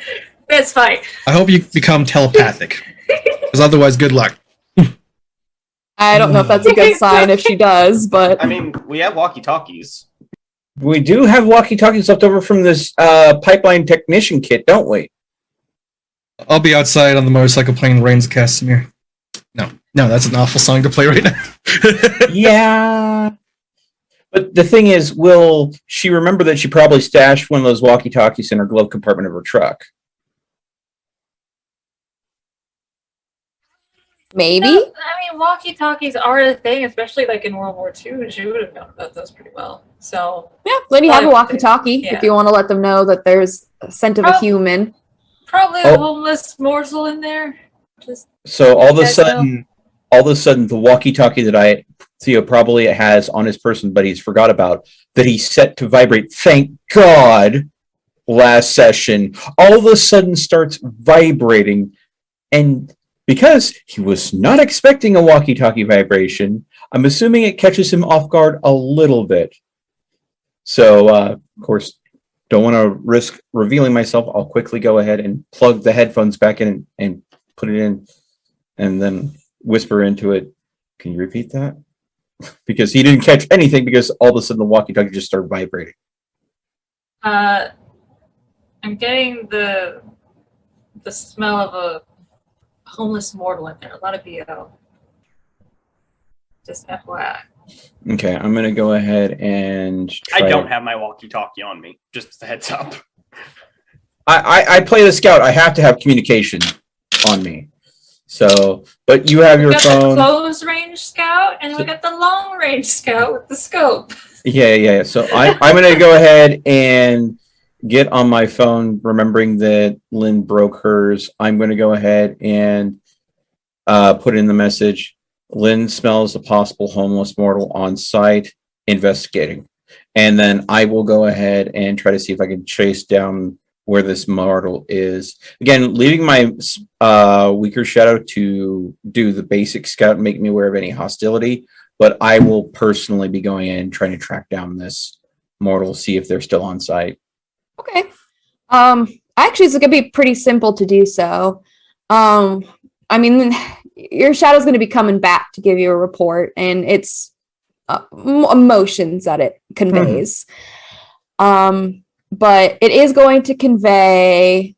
That's fine. I hope you become telepathic, because otherwise, good luck. I don't know if that's a good sign if she does, but I mean, we have walkie-talkies. We do have walkie-talkies left over from this pipeline technician kit, don't we? I'll be outside on the motorcycle playing Rains of Castamere. No, that's an awful song to play right now. Yeah. But the thing is, will she remember that she probably stashed one of those walkie-talkies in her glove compartment of her truck? Maybe. I mean, walkie-talkies are a thing, especially like in World War II, and she would have known about those pretty well. So Yeah, then you have a walkie-talkie yeah. if you want to let them know that there's a scent of a human. Probably a homeless morsel in there. So all of a sudden, the walkie-talkie that Theo probably has on his person, but he's forgot about, that he set to vibrate, thank God, last session, all of a sudden starts vibrating. And because he was not expecting a walkie-talkie vibration, I'm assuming it catches him off guard a little bit. So, of course, don't want to risk revealing myself. I'll quickly go ahead and plug the headphones back in and put it in, and then whisper into it, can you repeat that? Because he didn't catch anything because all of a sudden the walkie-talkie just started vibrating. I'm getting the smell of a homeless mortal in there. A lot of BO. Just FYI. Okay, I'm going to go ahead and I don't have my walkie-talkie on me. Just a heads up. I play the scout. I have to have communication on me. So, but you have your phone. We got the close range scout, and we got the long range scout with the scope. Yeah. So I'm going to go ahead and get on my phone, remembering that Lynn broke hers. I'm going to go ahead and put in the message. Lynn smells a possible homeless mortal on site, investigating. And then I will go ahead and try to see if I can chase down where this mortal is. Again, leaving my weaker shadow to do the basic scout and make me aware of any hostility, but I will personally be going in and trying to track down this mortal, see if they're still on site. Okay. Actually, it's going to be pretty simple to do so. I mean, your shadow's going to be coming back to give you a report, and it's emotions that it conveys. But it is going to convey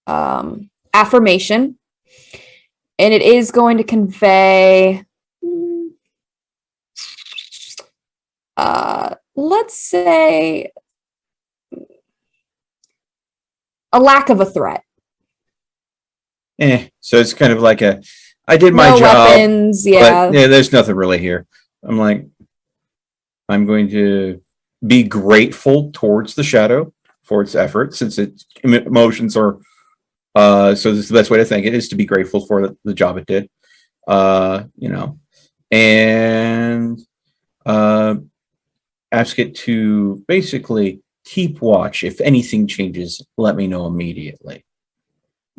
affirmation, and it is going to convey, let's say, a lack of a threat. So it's kind of like I did my job. Weapons, yeah. But, there's nothing really here. I'm going to be grateful towards the shadow for its effort, since its emotions are, so this is the best way to think it is to be grateful for the job it did. And ask it to basically keep watch. If anything changes, let me know immediately.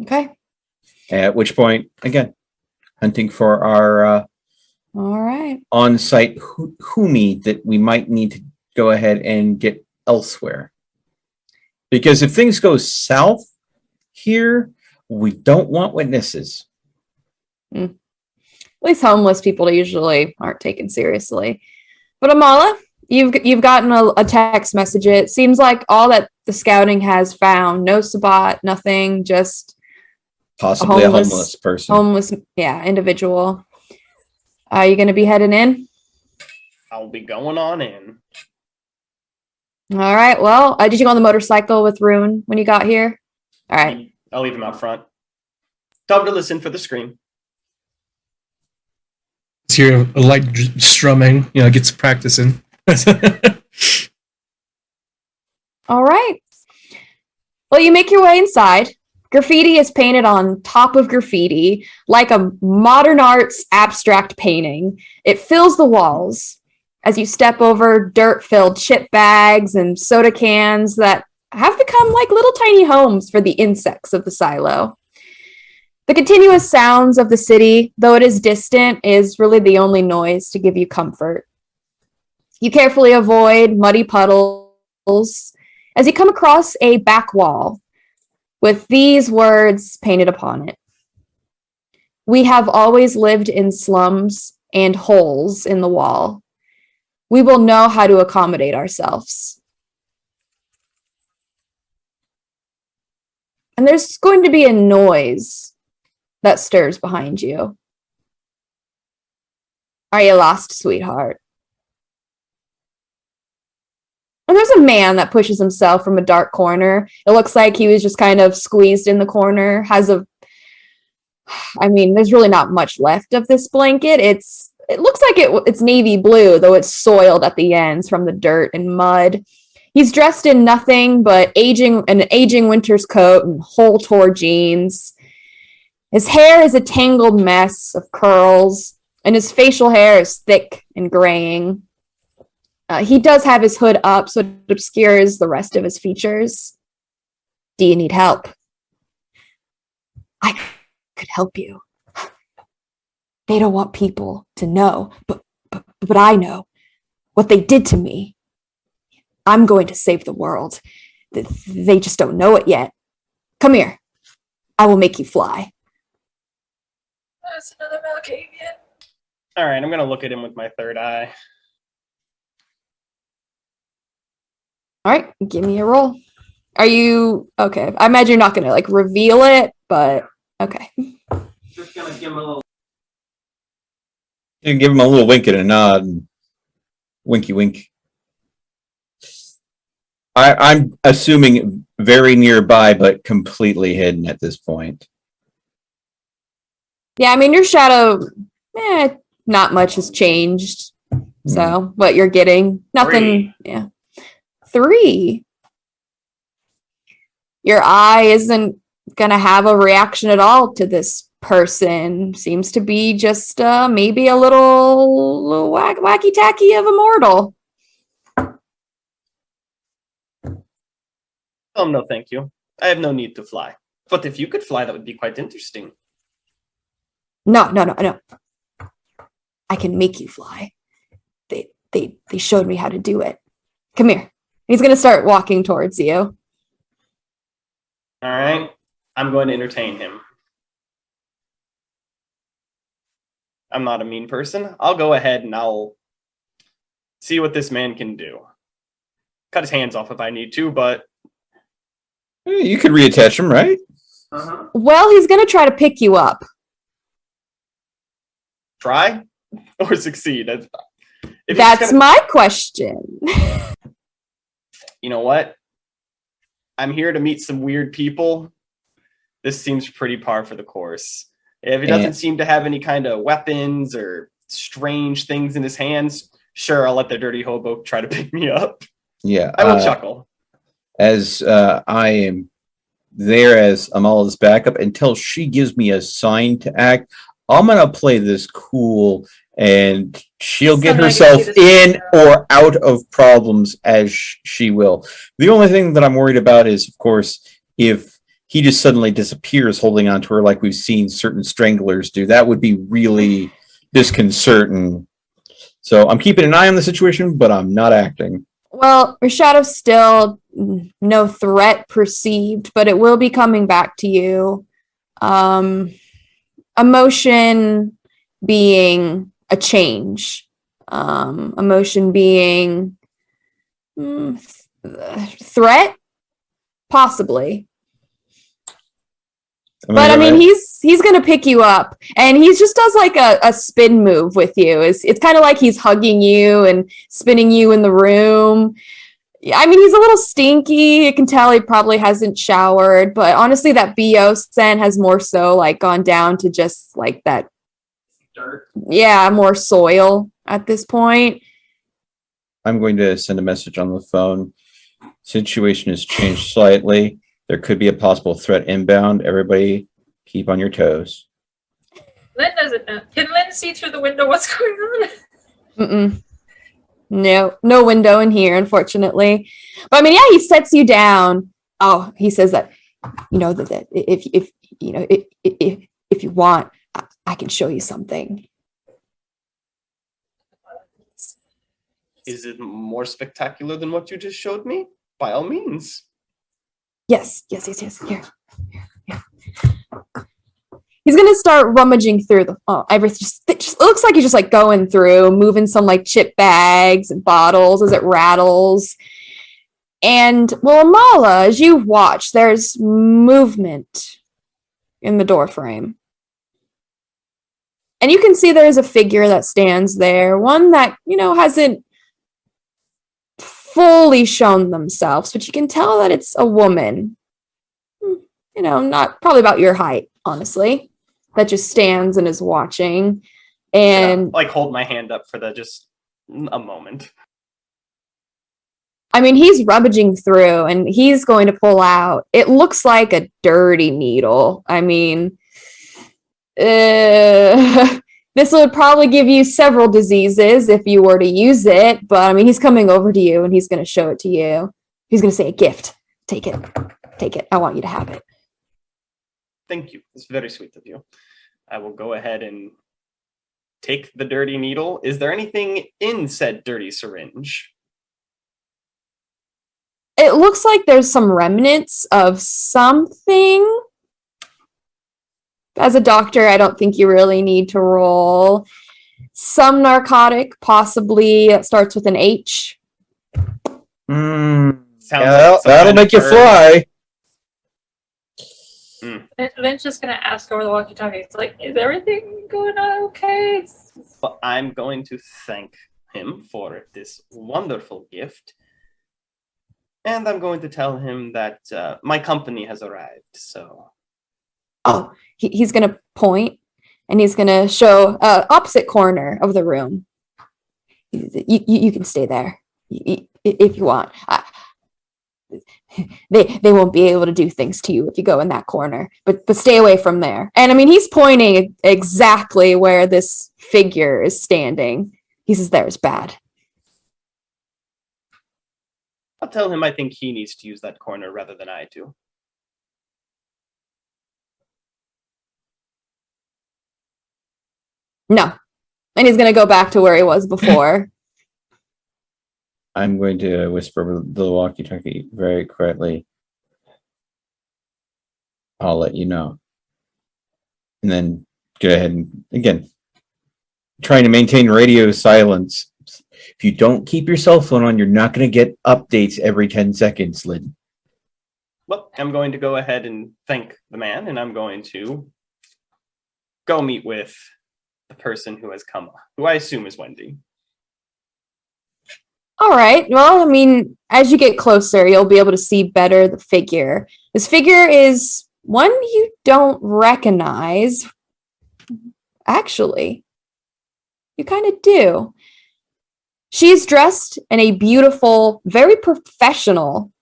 Okay. At which point, again, hunting for our all right on-site Humi that we might need to go ahead and get elsewhere. Because if things go south here, we don't want witnesses. At least homeless people usually aren't taken seriously. But Amala, you've gotten a text message. It seems like all that the scouting has found, no Sabat, nothing, just possibly a homeless person. Homeless, individual. Are you going to be heading in? I'll be going on in. All right. Well, did you go on the motorcycle with Rune when you got here? All right. I'll leave him out front. Tell him to listen for the scream. Let's hear a light strumming. Gets practicing. All right. Well, you make your way inside. Graffiti is painted on top of graffiti, like a modern arts abstract painting. It fills the walls as you step over dirt-filled chip bags and soda cans that have become like little tiny homes for the insects of the silo. The continuous sounds of the city, though it is distant, is really the only noise to give you comfort. You carefully avoid muddy puddles as you come across a back wall with these words painted upon it. We have always lived in slums and holes in the wall. We will know how to accommodate ourselves. And there's going to be a noise that stirs behind you. Are you lost, sweetheart? And there's a man that pushes himself from a dark corner. It looks like he was just kind of squeezed in the corner, has a I mean, there's really not much left of this blanket. It looks like it's navy blue, though it's soiled at the ends from the dirt and mud. He's dressed in nothing but an aging winter's coat and hole-tore jeans. His hair is a tangled mess of curls, and his facial hair is thick and graying. He does have his hood up, so it obscures the rest of his features. Do you need help? I could help you. They don't want people to know, but I know what they did to me. I'm going to save the world. They just don't know it yet. Come here. I will make you fly. That's another Malkavian. All right, I'm gonna look at him with my third eye. All right, give me a roll. Are you okay? I imagine you're not going to like reveal it, but okay. Just gonna give him a little. You can give him a little wink and a nod. And winky wink. I'm assuming very nearby, but completely hidden at this point. Yeah, I mean, your shadow, not much has changed. So, what you're getting, nothing. 3. Yeah. 3. Your eye isn't going to have a reaction at all to this person. Seems to be just maybe a little wacky tacky of a mortal. No, thank you. I have no need to fly. But if you could fly, that would be quite interesting. No. I can make you fly. They showed me how to do it. Come here. He's going to start walking towards you. All right. I'm going to entertain him. I'm not a mean person. I'll go ahead and I'll see what this man can do. Cut his hands off if I need to, but... You could reattach him, right? Uh-huh. Well, he's going to try to pick you up. Try or succeed? That's my question. You know what? I'm here to meet some weird people. This seems pretty par for the course. If he doesn't seem to have any kind of weapons or strange things in his hands, sure, I'll let the dirty hobo try to pick me up. Yeah. I will chuckle. As I am there as Amala's backup until she gives me a sign to act, I'm going to play this cool and she'll get herself in or out of problems as she will. The only thing that I'm worried about is, of course, if he just suddenly disappears holding on to her like we've seen certain stranglers do. That would be really disconcerting. So I'm keeping an eye on the situation, but I'm not acting. Well, your shadow's still no threat perceived, but it will be coming back to you. Emotion being a change. Emotion being threat, possibly. But I mean, he's gonna pick you up, and he just does like a spin move with you. It's kind of like he's hugging you and spinning you in the room. I mean, he's a little stinky. You can tell he probably hasn't showered, but honestly, that BO scent has more so like gone down to just like that Dirt. Yeah, more soil at this point. I'm going to send a message on the phone. Situation has changed slightly. There could be a possible threat inbound. Everybody, keep on your toes. Lynn doesn't know. Can Lynn see through the window what's going on? No window in here, unfortunately. But I mean, yeah, he sets you down. Oh, he says that, that if you want, I can show you something. Is it more spectacular than what you just showed me? By all means. Yes. Here. He's gonna start rummaging through everything. It just looks like he's just like going through, moving some like chip bags and bottles as it rattles. And well, Amala, as you watch, there's movement in the door frame. And you can see there's a figure that stands there, one that, hasn't fully shown themselves, but you can tell that it's a woman. Not probably about your height, honestly. that just stands and is watching. And like hold my hand up for just a moment. I mean, he's rummaging through and he's going to pull out. It looks like a dirty needle. I mean, this would probably give you several diseases if you were to use it. But I mean, he's coming over to you and he's going to show it to you. He's going to say, a gift. Take it. Take it. I want you to have it. Thank you. It's very sweet of you. I will go ahead and take the dirty needle. Is there anything in said dirty syringe? It looks like there's some remnants of something. As a doctor, I don't think you really need to roll. Some narcotic, possibly. It starts with an H. That'll make you fly. Lynn's just gonna ask over the walkie-talkie. It's like, is everything going on okay? Well, I'm going to thank him for this wonderful gift. And I'm going to tell him that my company has arrived, so... Oh, he's going to point, and he's going to show opposite corner of the room. You can stay there if you want. They won't be able to do things to you if you go in that corner, but stay away from there. And I mean, he's pointing exactly where this figure is standing. He says, there's bad. I'll tell him I think he needs to use that corner rather than I do. No. And he's going to go back to where he was before. I'm going to whisper the walkie-talkie very quietly. I'll let you know. And then go ahead and, again, trying to maintain radio silence. If you don't keep your cell phone on, you're not going to get updates every 10 seconds, Lynn. Well, I'm going to go ahead and thank the man, and I'm going to go meet with the person who has come, who I assume is Wendy. All right. Well, I mean, as you get closer, you'll be able to see better the figure. This figure is one you don't recognize. Actually, you kind of do. She's dressed in a beautiful, very professional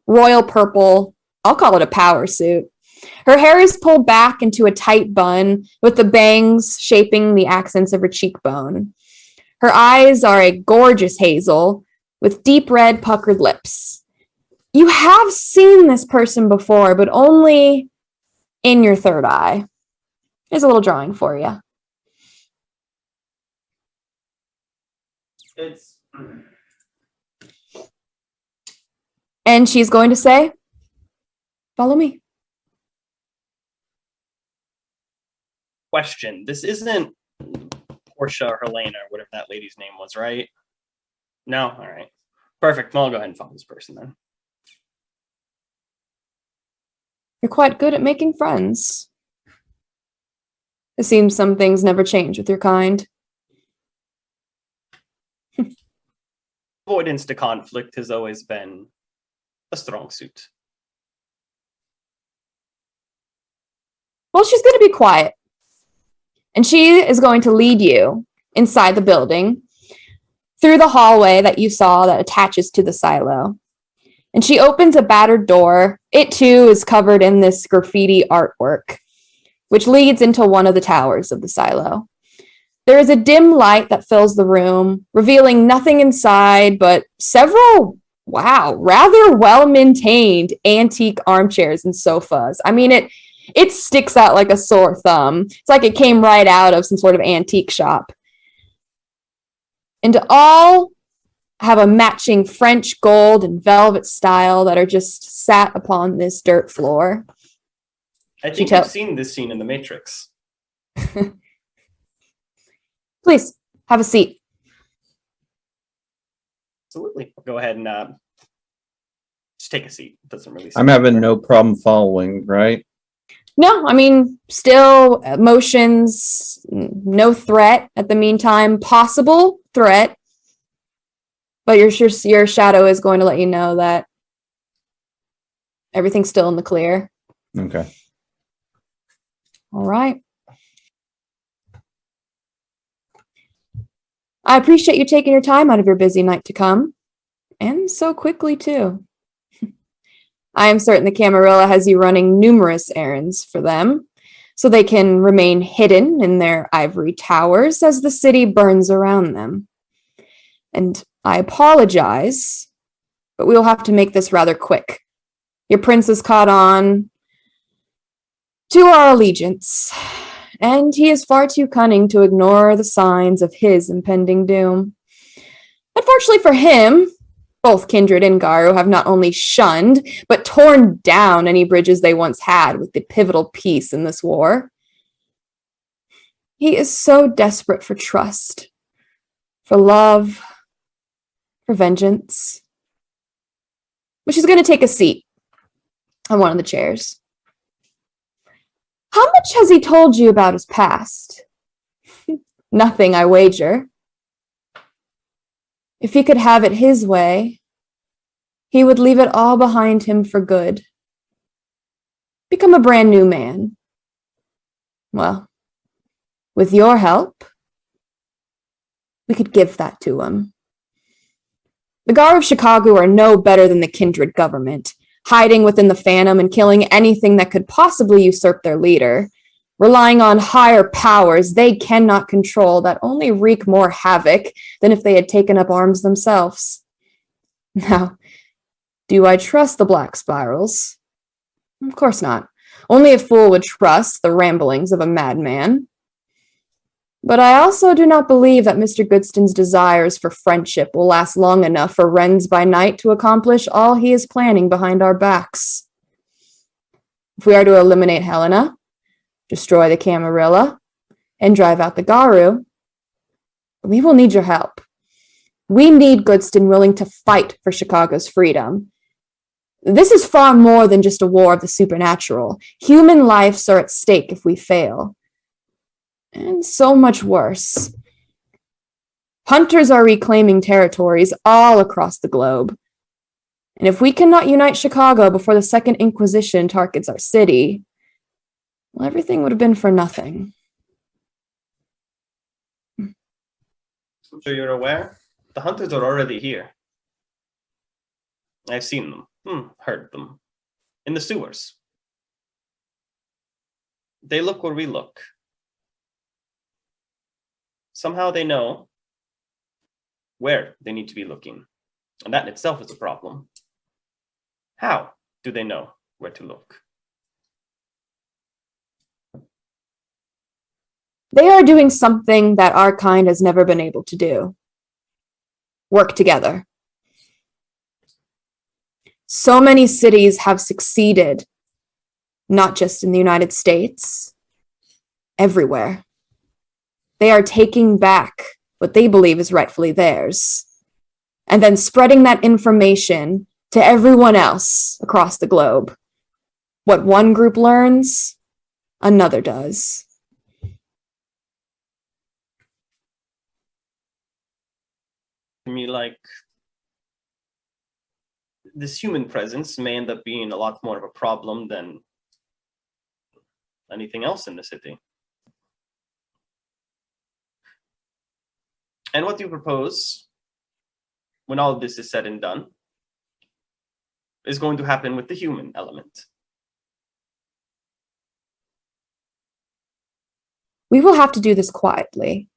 royal purple, I'll call it a power suit. Her hair is pulled back into a tight bun with the bangs shaping the accents of her cheekbone. Her eyes are a gorgeous hazel with deep red puckered lips. You have seen this person before, but only in your third eye. Here's a little drawing for you. And she's going to say, follow me. Question. This isn't Portia or Helena or whatever that lady's name was, right? No? All right. Perfect. Well, I'll go ahead and follow this person then. You're quite good at making friends. It seems some things never change with your kind. Avoidance to conflict has always been a strong suit. Well, she's going to be quiet. And she is going to lead you inside the building through the hallway that you saw that attaches to the silo. And she opens a battered door. It too is covered in this graffiti artwork, which leads into one of the towers of the silo. There is a dim light that fills the room, revealing nothing inside but several, rather well-maintained antique armchairs and sofas. I mean, it sticks out like a sore thumb. It's like it came right out of some sort of antique shop. And all have a matching French gold and velvet style that are just sat upon this dirt floor. I think I've seen this scene in The Matrix. Please, have a seat. Absolutely. Go ahead and just take a seat. It doesn't really. I'm having no problem following, right? No, I mean, still motions, no threat at the meantime. Possible threat, but your shadow is going to let you know that everything's still in the clear. Okay. All right. I appreciate you taking your time out of your busy night to come. And so quickly, too. I am certain the Camarilla has you running numerous errands for them, so they can remain hidden in their ivory towers as the city burns around them. And I apologize, but we will have to make this rather quick. Your prince has caught on to our allegiance, and he is far too cunning to ignore the signs of his impending doom. Unfortunately for him, both Kindred and Garu have not only shunned, but torn down any bridges they once had with the pivotal piece in this war. He is so desperate for trust, for love, for vengeance. But she's going to take a seat on one of the chairs. How much has he told you about his past? Nothing, I wager. If he could have it his way, he would leave it all behind him for good. Become a brand new man. Well, with your help, we could give that to him. The Gar of Chicago are no better than the Kindred government, hiding within the Phantom and killing anything that could possibly usurp their leader, relying on higher powers they cannot control that only wreak more havoc than if they had taken up arms themselves. Now, do I trust the Black Spirals? Of course not. Only a fool would trust the ramblings of a madman. But I also do not believe that Mr. Goodston's desires for friendship will last long enough for Wrens by Night to accomplish all he is planning behind our backs. If we are to eliminate Helena, destroy the Camarilla, and drive out the Garu, we will need your help. We need Goodston willing to fight for Chicago's freedom. This is far more than just a war of the supernatural. Human lives are at stake if we fail. And so much worse. Hunters are reclaiming territories all across the globe. And if we cannot unite Chicago before the Second Inquisition targets our city, well, everything would have been for nothing. I'm sure you're aware. The hunters are already here. I've seen them, heard them, in the sewers. They look where we look. Somehow they know where they need to be looking, and that in itself is a problem. How do they know where to look? They are doing something that our kind has never been able to do. Work together. So many cities have succeeded, not just in the United States, everywhere. They are taking back what they believe is rightfully theirs, and then spreading that information to everyone else across the globe. What one group learns, another does. I mean, like, this human presence may end up being a lot more of a problem than anything else in the city. And what do you propose, when all of this is said and done, is going to happen with the human element? We will have to do this quietly.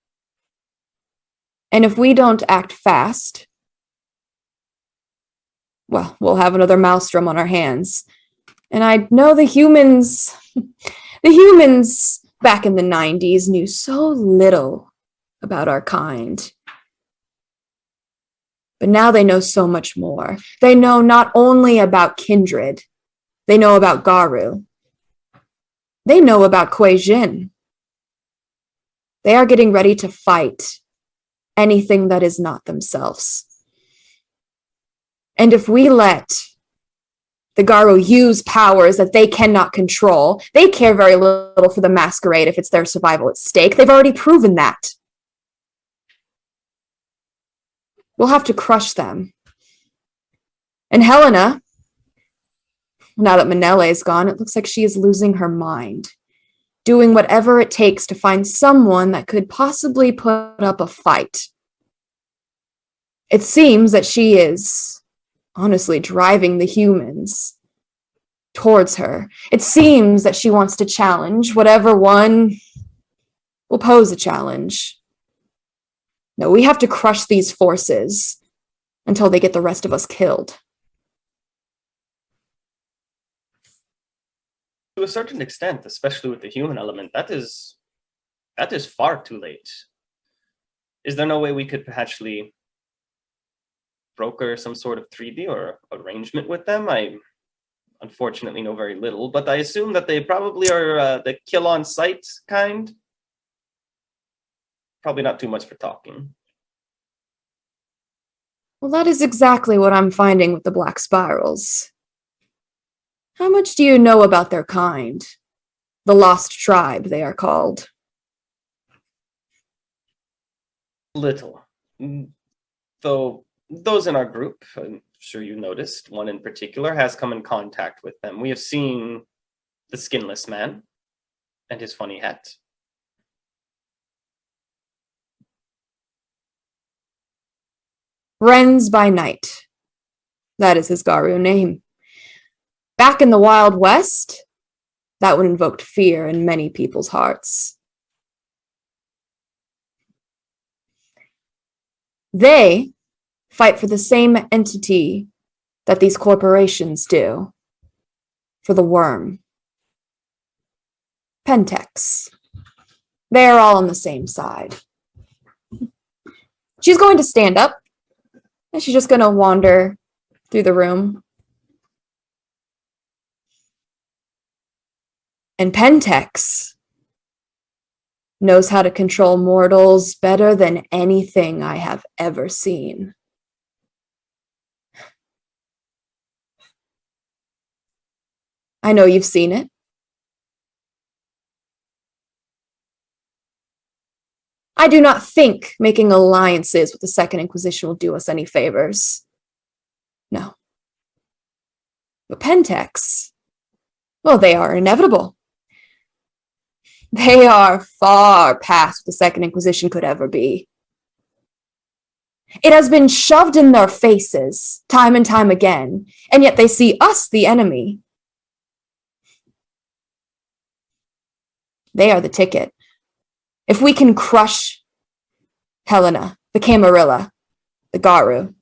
And if we don't act fast, well, we'll have another maelstrom on our hands. And I know the humans back in the 90s knew so little about our kind. But now they know so much more. They know not only about Kindred, they know about Garu. They know about Kuei Jin. They are getting ready to fight anything that is not themselves. And if we let the Garu use powers that they cannot control, they care very little for the Masquerade if it's their survival at stake. They've already proven that. We'll have to crush them. And Helena, now that Manele is gone, it looks like she is losing her mind, doing whatever it takes to find someone that could possibly put up a fight It seems that she is honestly driving the humans towards her. It seems that she wants to challenge whatever one will pose a challenge. No, we have to crush these forces until they get the rest of us killed. To a certain extent, especially with the human element, that is far too late. Is there no way we could actually broker some sort of treaty or arrangement with them? I unfortunately know very little, but I assume that they probably are the kill on sight kind. Probably not too much for talking. Well, that is exactly what I'm finding with the Black Spirals. How much do you know about their kind? The Lost Tribe, they are called. Little. Though those in our group, I'm sure you noticed, one in particular has come in contact with them. We have seen the Skinless Man and his funny hat. Wrens by Night. That is his Garu name. Back in the Wild West, that would invoke fear in many people's hearts. They fight for the same entity that these corporations do, for the worm. Pentex. They are all on the same side. She's going to stand up, and she's just going to wander through the room. And Pentex knows how to control mortals better than anything I have ever seen. I know you've seen it. I do not think making alliances with the Second Inquisition will do us any favors. No. But Pentex, well, they are inevitable. They are far past what the Second Inquisition could ever be. It has been shoved in their faces time and time again, and yet they see us, the enemy. They are the ticket. If we can crush Helena, the Camarilla, the Garu,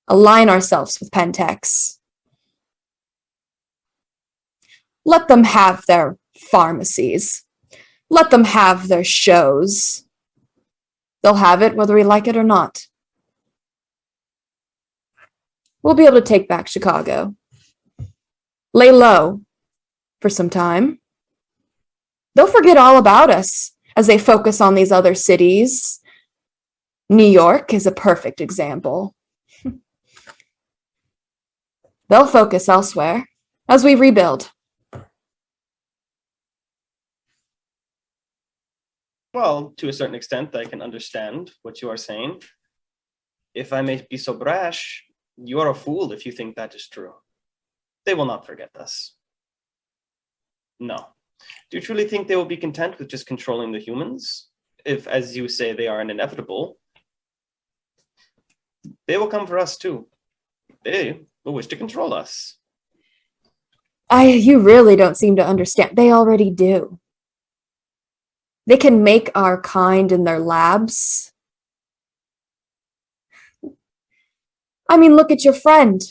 align ourselves with Pentex, let them have their pharmacies, let them have their shows. They'll have it whether we like it or not. We'll be able to take back Chicago. Lay low for some time. They'll forget all about us as they focus on these other cities. New York is a perfect example. They'll focus elsewhere as we rebuild. Well, to a certain extent, I can understand what you are saying. If I may be so brash, you are a fool if you think that is true. They will not forget us. No. Do you truly think they will be content with just controlling the humans? If, as you say, they are an inevitable, they will come for us too. They will wish to control us. You really don't seem to understand. They already do. They can make our kind in their labs. I mean, look at your friend,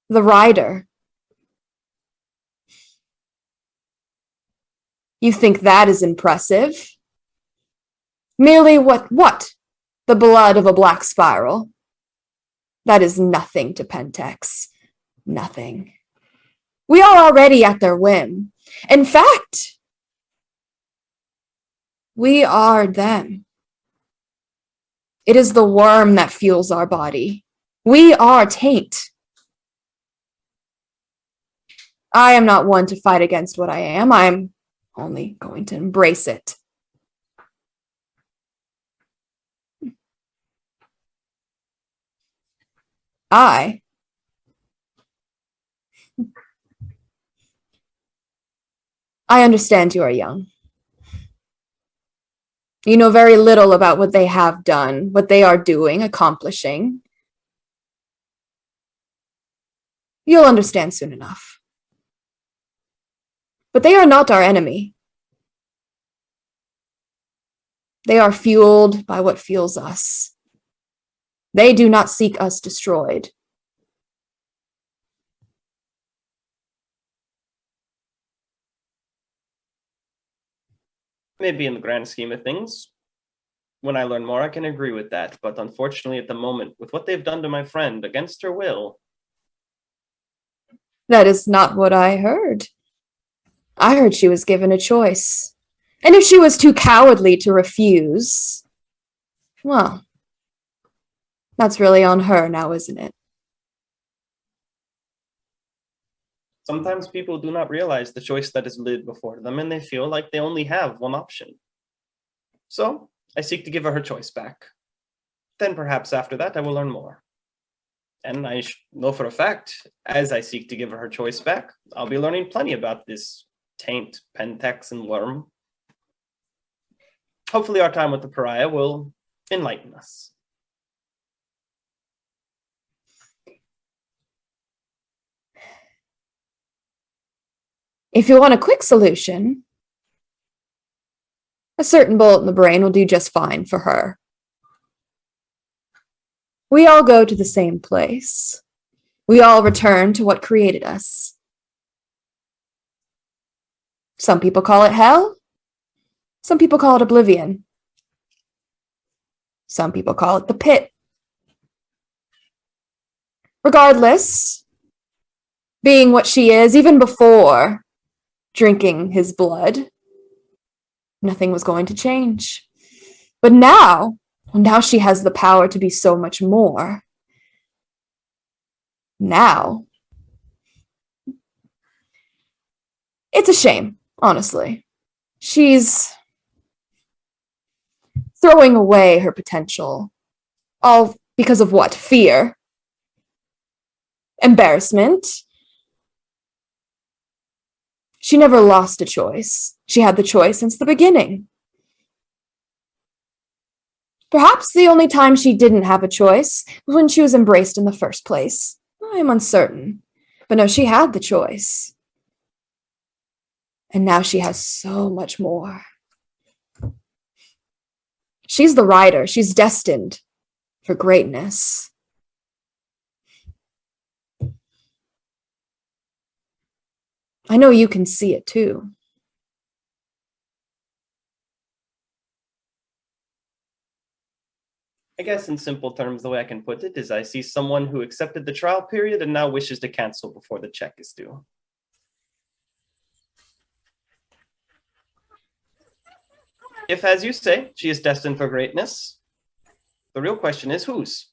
the rider. You think that is impressive? Merely what? The blood of a black spiral. That is nothing to Pentex. Nothing. We are already at their whim. In fact, we are them. It is the worm that fuels our body. We are taint. I am not one to fight against what I am. I'm only going to embrace it. I understand you are young. You know very little about what they have done, what they are doing, accomplishing. You'll understand soon enough. But they are not our enemy. They are fueled by what fuels us. They do not seek us destroyed. Maybe in the grand scheme of things, when I learn more, I can agree with that. But unfortunately, at the moment, with what they've done to my friend against her will. That is not what I heard. I heard she was given a choice. And if she was too cowardly to refuse, well, that's really on her now, isn't it? Sometimes people do not realize the choice that is laid before them, and they feel like they only have one option. So, I seek to give her choice back. Then perhaps after that I will learn more. And I know for a fact, as I seek to give her choice back, I'll be learning plenty about this taint, pentex, and worm. Hopefully our time with the pariah will enlighten us. If you want a quick solution, a certain bullet in the brain will do just fine for her. We all go to the same place. We all return to what created us. Some people call it hell. Some people call it oblivion. Some people call it the pit. Regardless, being what she is, even before drinking his blood, nothing was going to change. But now she has the power to be so much more. Now, it's a shame, honestly. She's throwing away her potential. All because of what? Fear. Embarrassment. She never lost a choice. She had the choice since the beginning. Perhaps the only time she didn't have a choice was when she was embraced in the first place. I am uncertain. But no, she had the choice. And now she has so much more. She's the rider. She's destined for greatness. I know you can see it too. I guess in simple terms, the way I can put it is I see someone who accepted the trial period and now wishes to cancel before the check is due. If, as you say, she is destined for greatness, the real question is whose?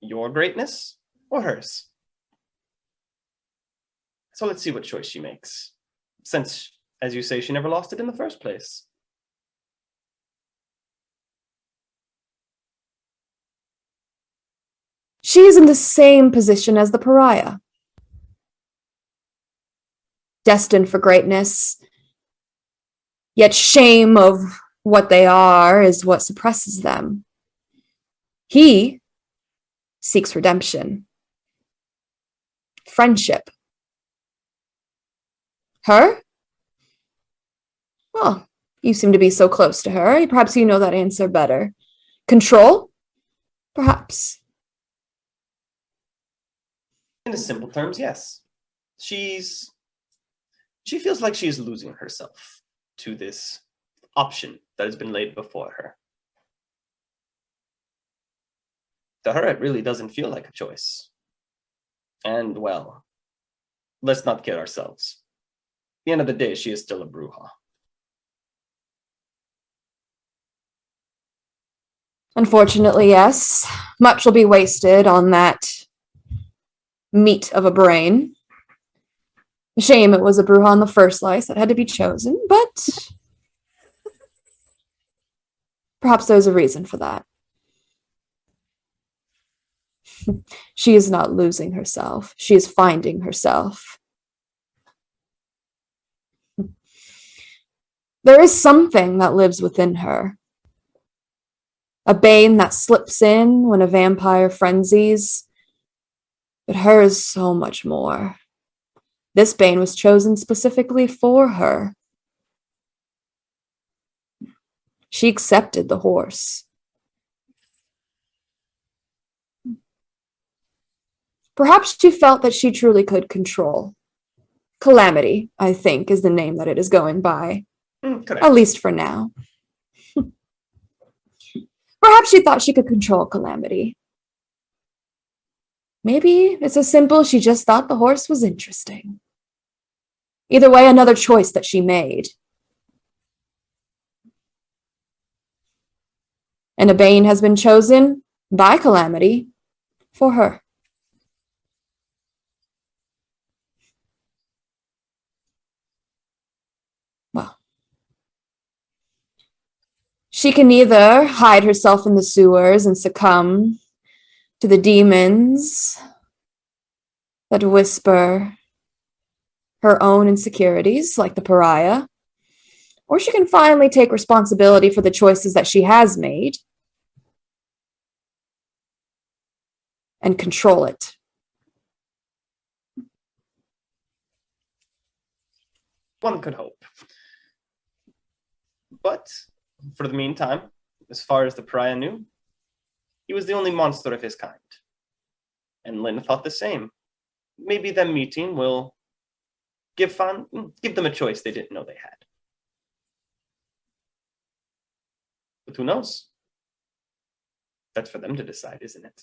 Your greatness or hers? So let's see what choice she makes, since, as you say, she never lost it in the first place. She is in the same position as the pariah. Destined for greatness, yet shame of what they are is what suppresses them. He seeks redemption, friendship. Her? Well, you seem to be so close to her. Perhaps you know that answer better. Control? Perhaps. In simple terms, yes. She feels like she is losing herself to this option that has been laid before her. To her, it really doesn't feel like a choice. And, well, let's not kid ourselves. At the end of the day, she is still a bruja. Unfortunately, yes. Much will be wasted on that meat of a brain. A shame it was a bruja on the first slice that had to be chosen, but perhaps there's a reason for that. She is not losing herself. She is finding herself. There is something that lives within her, a bane that slips in when a vampire frenzies. But her is so much more. This bane was chosen specifically for her. She accepted the horse. Perhaps she felt that she truly could control. Calamity, I think, is the name that it is going by. At least for now. Perhaps she thought she could control Calamity. Maybe it's as simple she just thought the horse was interesting. Either way, another choice that she made. And a bane has been chosen by Calamity for her. Well, she can either hide herself in the sewers and succumb to the demons that whisper her own insecurities, like the pariah, or she can finally take responsibility for the choices that she has made and control it. One could hope. But for the meantime, as far as the pariah knew, he was the only monster of his kind. And Lynn thought the same. Maybe them meeting will give them a choice they didn't know they had. But who knows? That's for them to decide, isn't it?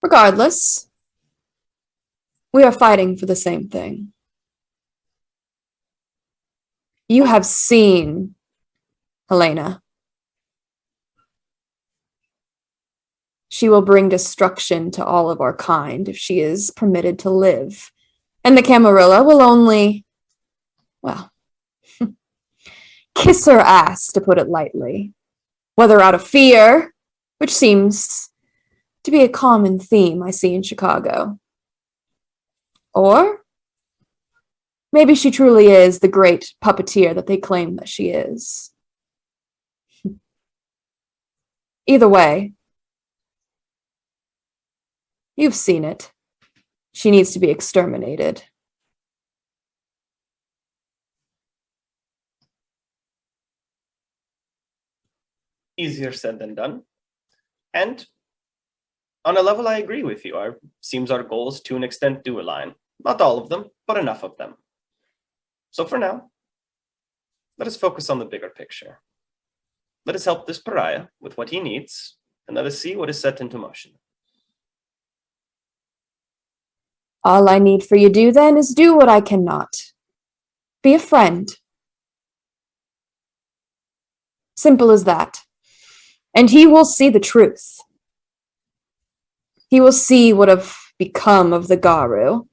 Regardless, we are fighting for the same thing. You have seen Helena. She will bring destruction to all of our kind if she is permitted to live. And the Camarilla will only, well, kiss her ass, to put it lightly. Whether out of fear, which seems to be a common theme I see in Chicago, or maybe she truly is the great puppeteer that they claim that she is. Either way, you've seen it. She needs to be exterminated. Easier said than done. And on a level, I agree with you. Seems our goals to an extent do align. Not all of them, but enough of them. So for now, let us focus on the bigger picture. Let us help this pariah with what he needs, and let us see what is set into motion. All I need for you to do then is do what I cannot. Be a friend. Simple as that. And he will see the truth. He will see what have become of the Garu.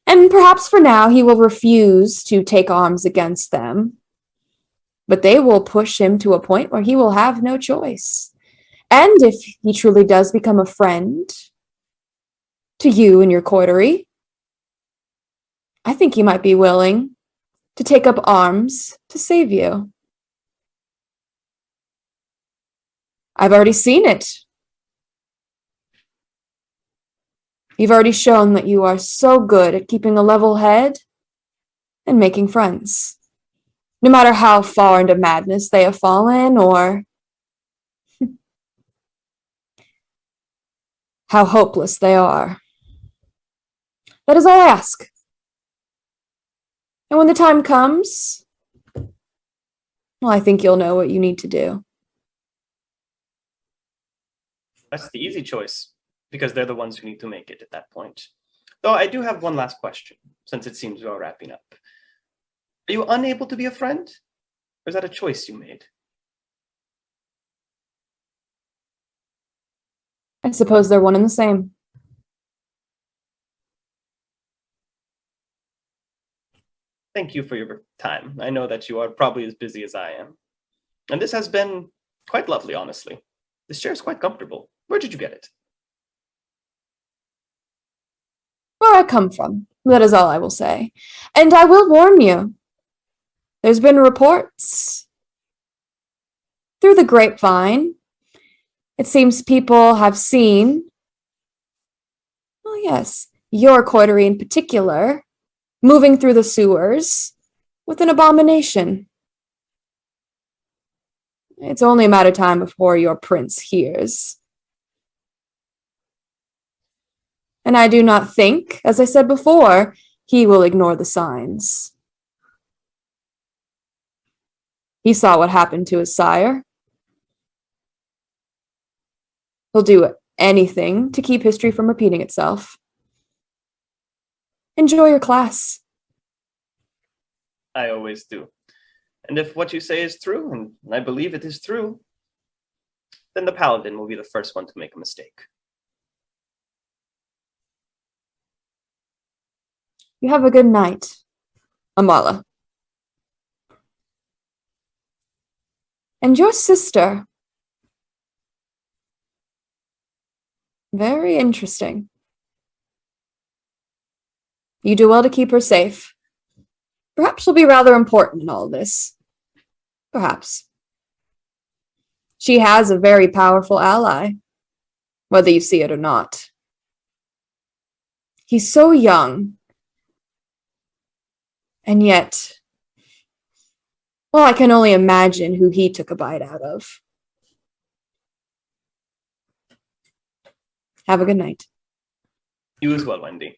And perhaps for now he will refuse to take arms against them. But they will push him to a point where he will have no choice. And if he truly does become a friend to you and your coterie, I think he might be willing to take up arms to save you. I've already seen it. You've already shown that you are so good at keeping a level head and making friends, no matter how far into madness they have fallen or how hopeless they are. That is all I ask. And when the time comes, well, I think you'll know what you need to do. That's the easy choice, because they're the ones who need to make it at that point. Though I do have one last question, since it seems we are wrapping up. Are you unable to be a friend? Or is that a choice you made? I suppose they're one and the same. Thank you for your time. I know that you are probably as busy as I am. And this has been quite lovely, honestly. This chair is quite comfortable. Where did you get it? Where I come from. That is all I will say. And I will warn you There's been reports through the grapevine. It seems people have seen, well, yes, your coterie in particular, moving through the sewers with an abomination. It's only a matter of time before your prince hears. And I do not think, as I said before, he will ignore the signs. He saw what happened to his sire. He'll do anything to keep history from repeating itself. Enjoy your class. I always do. And if what you say is true, and I believe it is true, then the paladin will be the first one to make a mistake. You have a good night, Amala. And your sister. Very interesting. You do well to keep her safe. Perhaps she'll be rather important in all this. Perhaps. She has a very powerful ally, whether you see it or not. He's so young. And yet, well, I can only imagine who he took a bite out of. Have a good night. You as well, Wendy.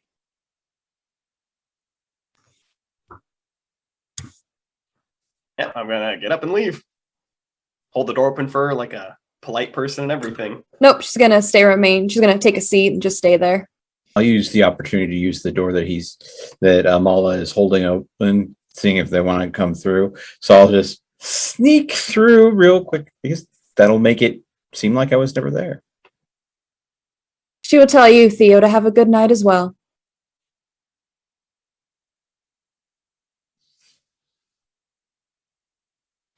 Yeah, I'm gonna get up and leave. Hold the door open for her like a polite person and everything. Nope, she's gonna remain. She's gonna take a seat and just stay there. I'll use the opportunity to use the door that Amala is holding open, seeing if they want to come through. So I'll just sneak through real quick because that'll make it seem like I was never there. She will tell you, Theo, to have a good night as well.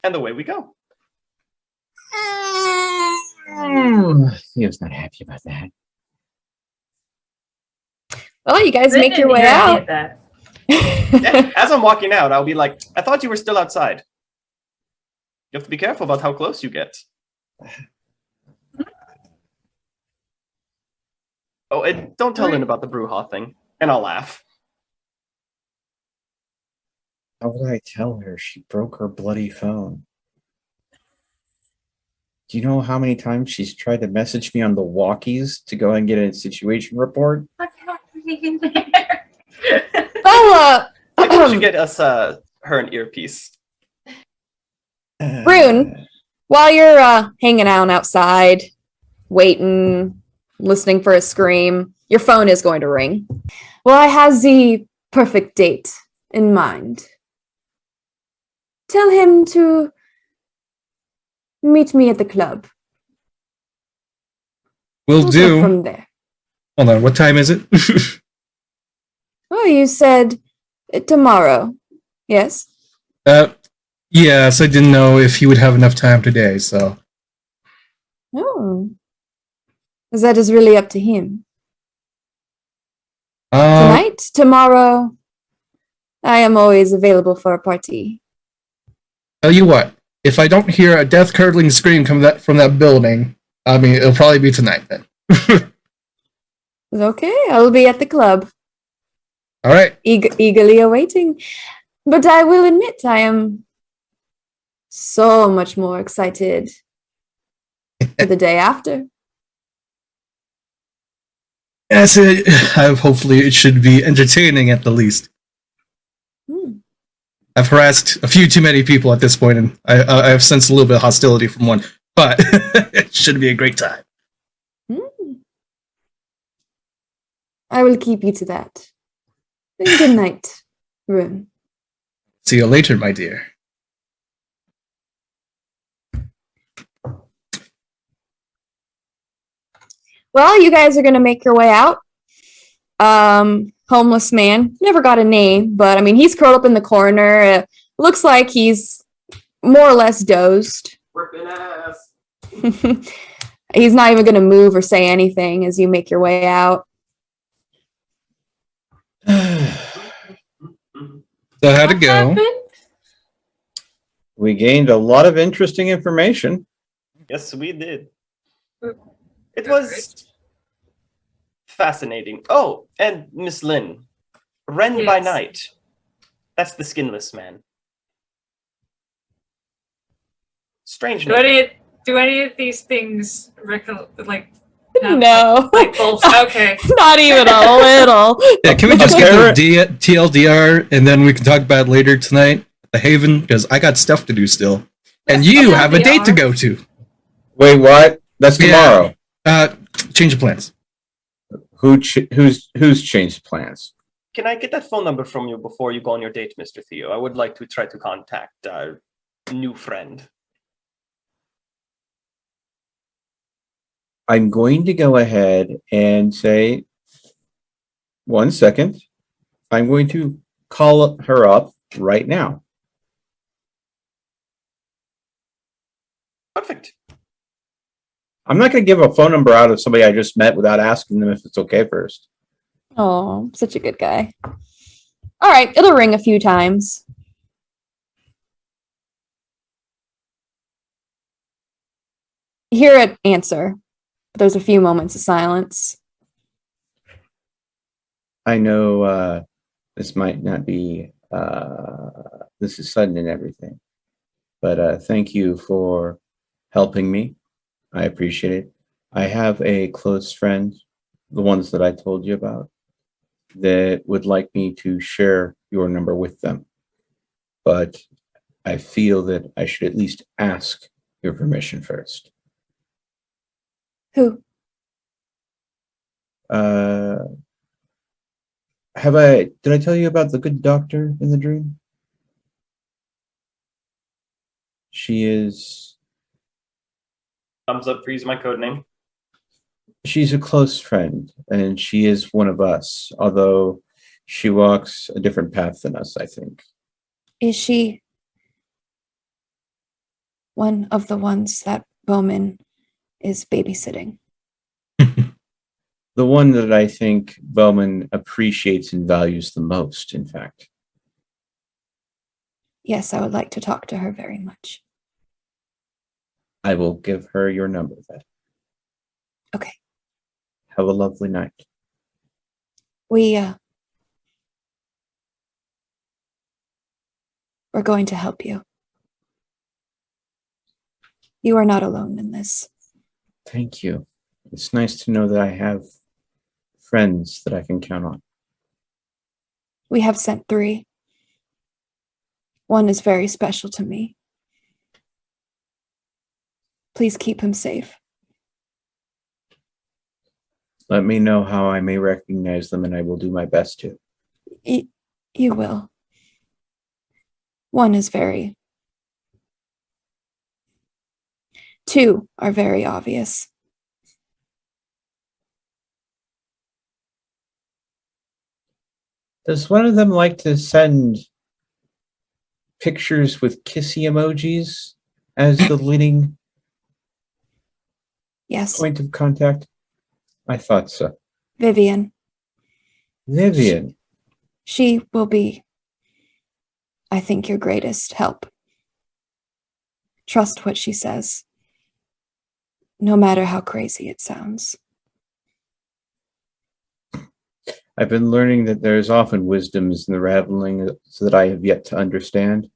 And away we go. Theo's not happy about that. Well, you guys They make your didn't way hear any out. of that. Yeah, as I'm walking out, I'll be like, I thought you were still outside. You have to be careful about how close you get. Oh, and don't tell Lynn about the brouhaha thing, and I'll laugh. How would I tell her? She broke her bloody phone. Do you know how many times she's tried to message me on the walkies to go and get a situation report? What's happening there? Well, Maybe we should get us her an earpiece. Rune, while you're hanging out outside, waiting, listening for a scream, your phone is going to ring. Well, I have the perfect date in mind. Tell him to meet me at the club. Will We'll do. go from there. Hold on, what time is it? Oh, you said tomorrow. Yes? Yes, I didn't know if he would have enough time today, so. Oh. That is really up to him. Uh, Tonight? Tomorrow? I am always available for a party. Tell you what, if I don't hear a death-curdling scream from that building, I mean, it'll probably be tonight then. Okay, I'll be at the club. All right. Eagerly awaiting. But I will admit, I am so much more excited for the day after. Yes, hopefully it should be entertaining at the least. I've harassed a few too many people at this point, and I've sensed a little bit of hostility from one, but it should be a great time. I will keep you to that. Then good night, Rune. See you later, my dear. Well, you guys are going to make your way out. Homeless man. Never got a name, but I mean, he's curled up in the corner. Looks like he's more or less dozed. Ripping ass. He's not even going to move or say anything as you make your way out. So how'd it go? Happened? We gained a lot of interesting information. Yes, we did. It was fascinating. Oh, and Miss Lynn, Ren by Yes. night. That's the skinless man. Strange Do name. any of these things like have, No. like both? Okay. Not even a little. Yeah, can we just get the TLDR and then we can talk about it later tonight? The Haven, because I got stuff to do still. And you have a date to go to. Wait, what? That's tomorrow. Change of plans. Who's changed plans? Can I get that phone number from you before you go on your date, Mr. Theo? I would like to try to contact our new friend. I'm going to go ahead and say, 1 second. I'm going to call her up right now. Perfect. I'm not going to give a phone number out of somebody I just met without asking them if it's okay first. Oh, such a good guy. All right, it'll ring a few times. You hear it answer. There's a few moments of silence. I know this might not be, this is sudden and everything, but thank you for helping me. I appreciate it. I have a close friend, the ones that I told you about, that would like me to share your number with them. But I feel that I should at least ask your permission first. Who? Did I tell you about the good doctor in the dream? She is... Thumbs up for using my code name. She's a close friend, and she is one of us, although she walks a different path than us, I think. Is she one of the ones that Bowman is babysitting? The one that I think Bowman appreciates and values the most, in fact. Yes, I would like to talk to her very much. I will give her your number then. Okay. Have a lovely night. We're going to help you. You are not alone in this. Thank you. It's nice to know that I have friends that I can count on. We have sent 3. One is very special to me. Please keep him safe. Let me know how I may recognize them, and I will do my best to. You will. One is very... 2 are very obvious. Does one of them like to send pictures with kissy emojis as the leading Yes. point of contact? I thought so. Vivian. Vivian. She will be, I think, your greatest help. Trust what she says, no matter how crazy it sounds. I've been learning that there's often wisdoms in the rattling that I have yet to understand.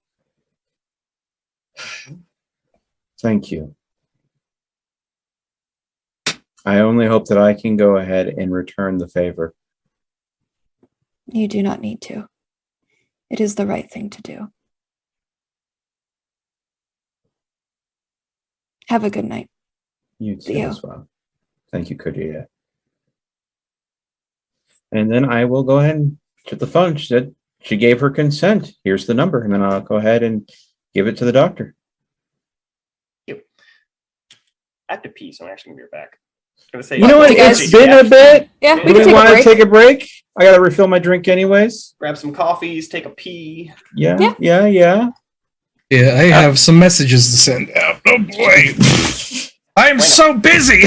Thank you. I only hope that I can go ahead and return the favor. You do not need to. It is the right thing to do. Have a good night. You too Theo. as well. Thank you, Cordelia. And then I will go ahead and to the phone. She said she gave her consent. Here's the number. And then I'll go ahead and give it to the doctor. I have to pee, so I'm actually going to be right back. I was gonna say, You know what? you guys- It's been a bit. Yeah, Do we can we take want a to break. take a break? I got to refill my drink anyways. grab some coffees, take a pee. Yeah. Yeah, I have some messages to send out. Oh boy. I'm so busy.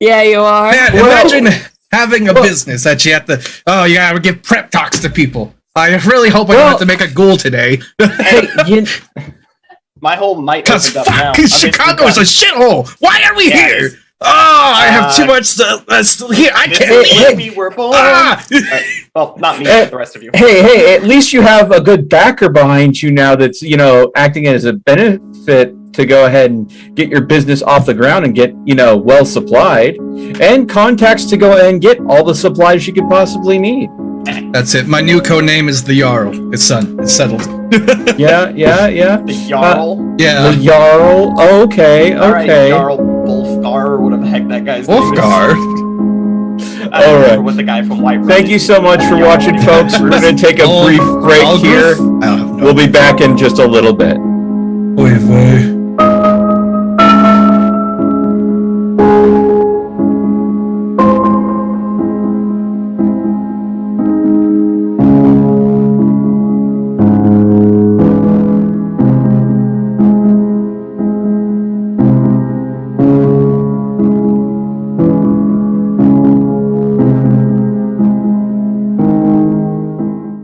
Yeah, you are. Man, imagine having a business that you have to, oh yeah, I would give prep talks to people. I really hope I don't have to make a goal today. Hey, My hole might Because open up now. fucking Chicago is a shithole. Why are we here? Oh, I have too much stuff that's still here. I This can't is where live. we were born. Ah! Well, not me, but the rest of you. Hey, at least you have a good backer behind you now that's, acting as a benefit to go ahead and get your business off the ground and get, well supplied, and contacts to go ahead and get all the supplies you could possibly need. That's it. My new code name is the Jarl. It's done. It's settled. Yeah. The Jarl. Yeah. The Jarl. Okay. All right, Jarl Wolfgar, or whatever the heck that guy's Wolfgar. name is. I don't All remember right. what the guy from White Thank you so much for watching, folks. We're going to take a brief break here. We'll be back in just a little bit. Wait.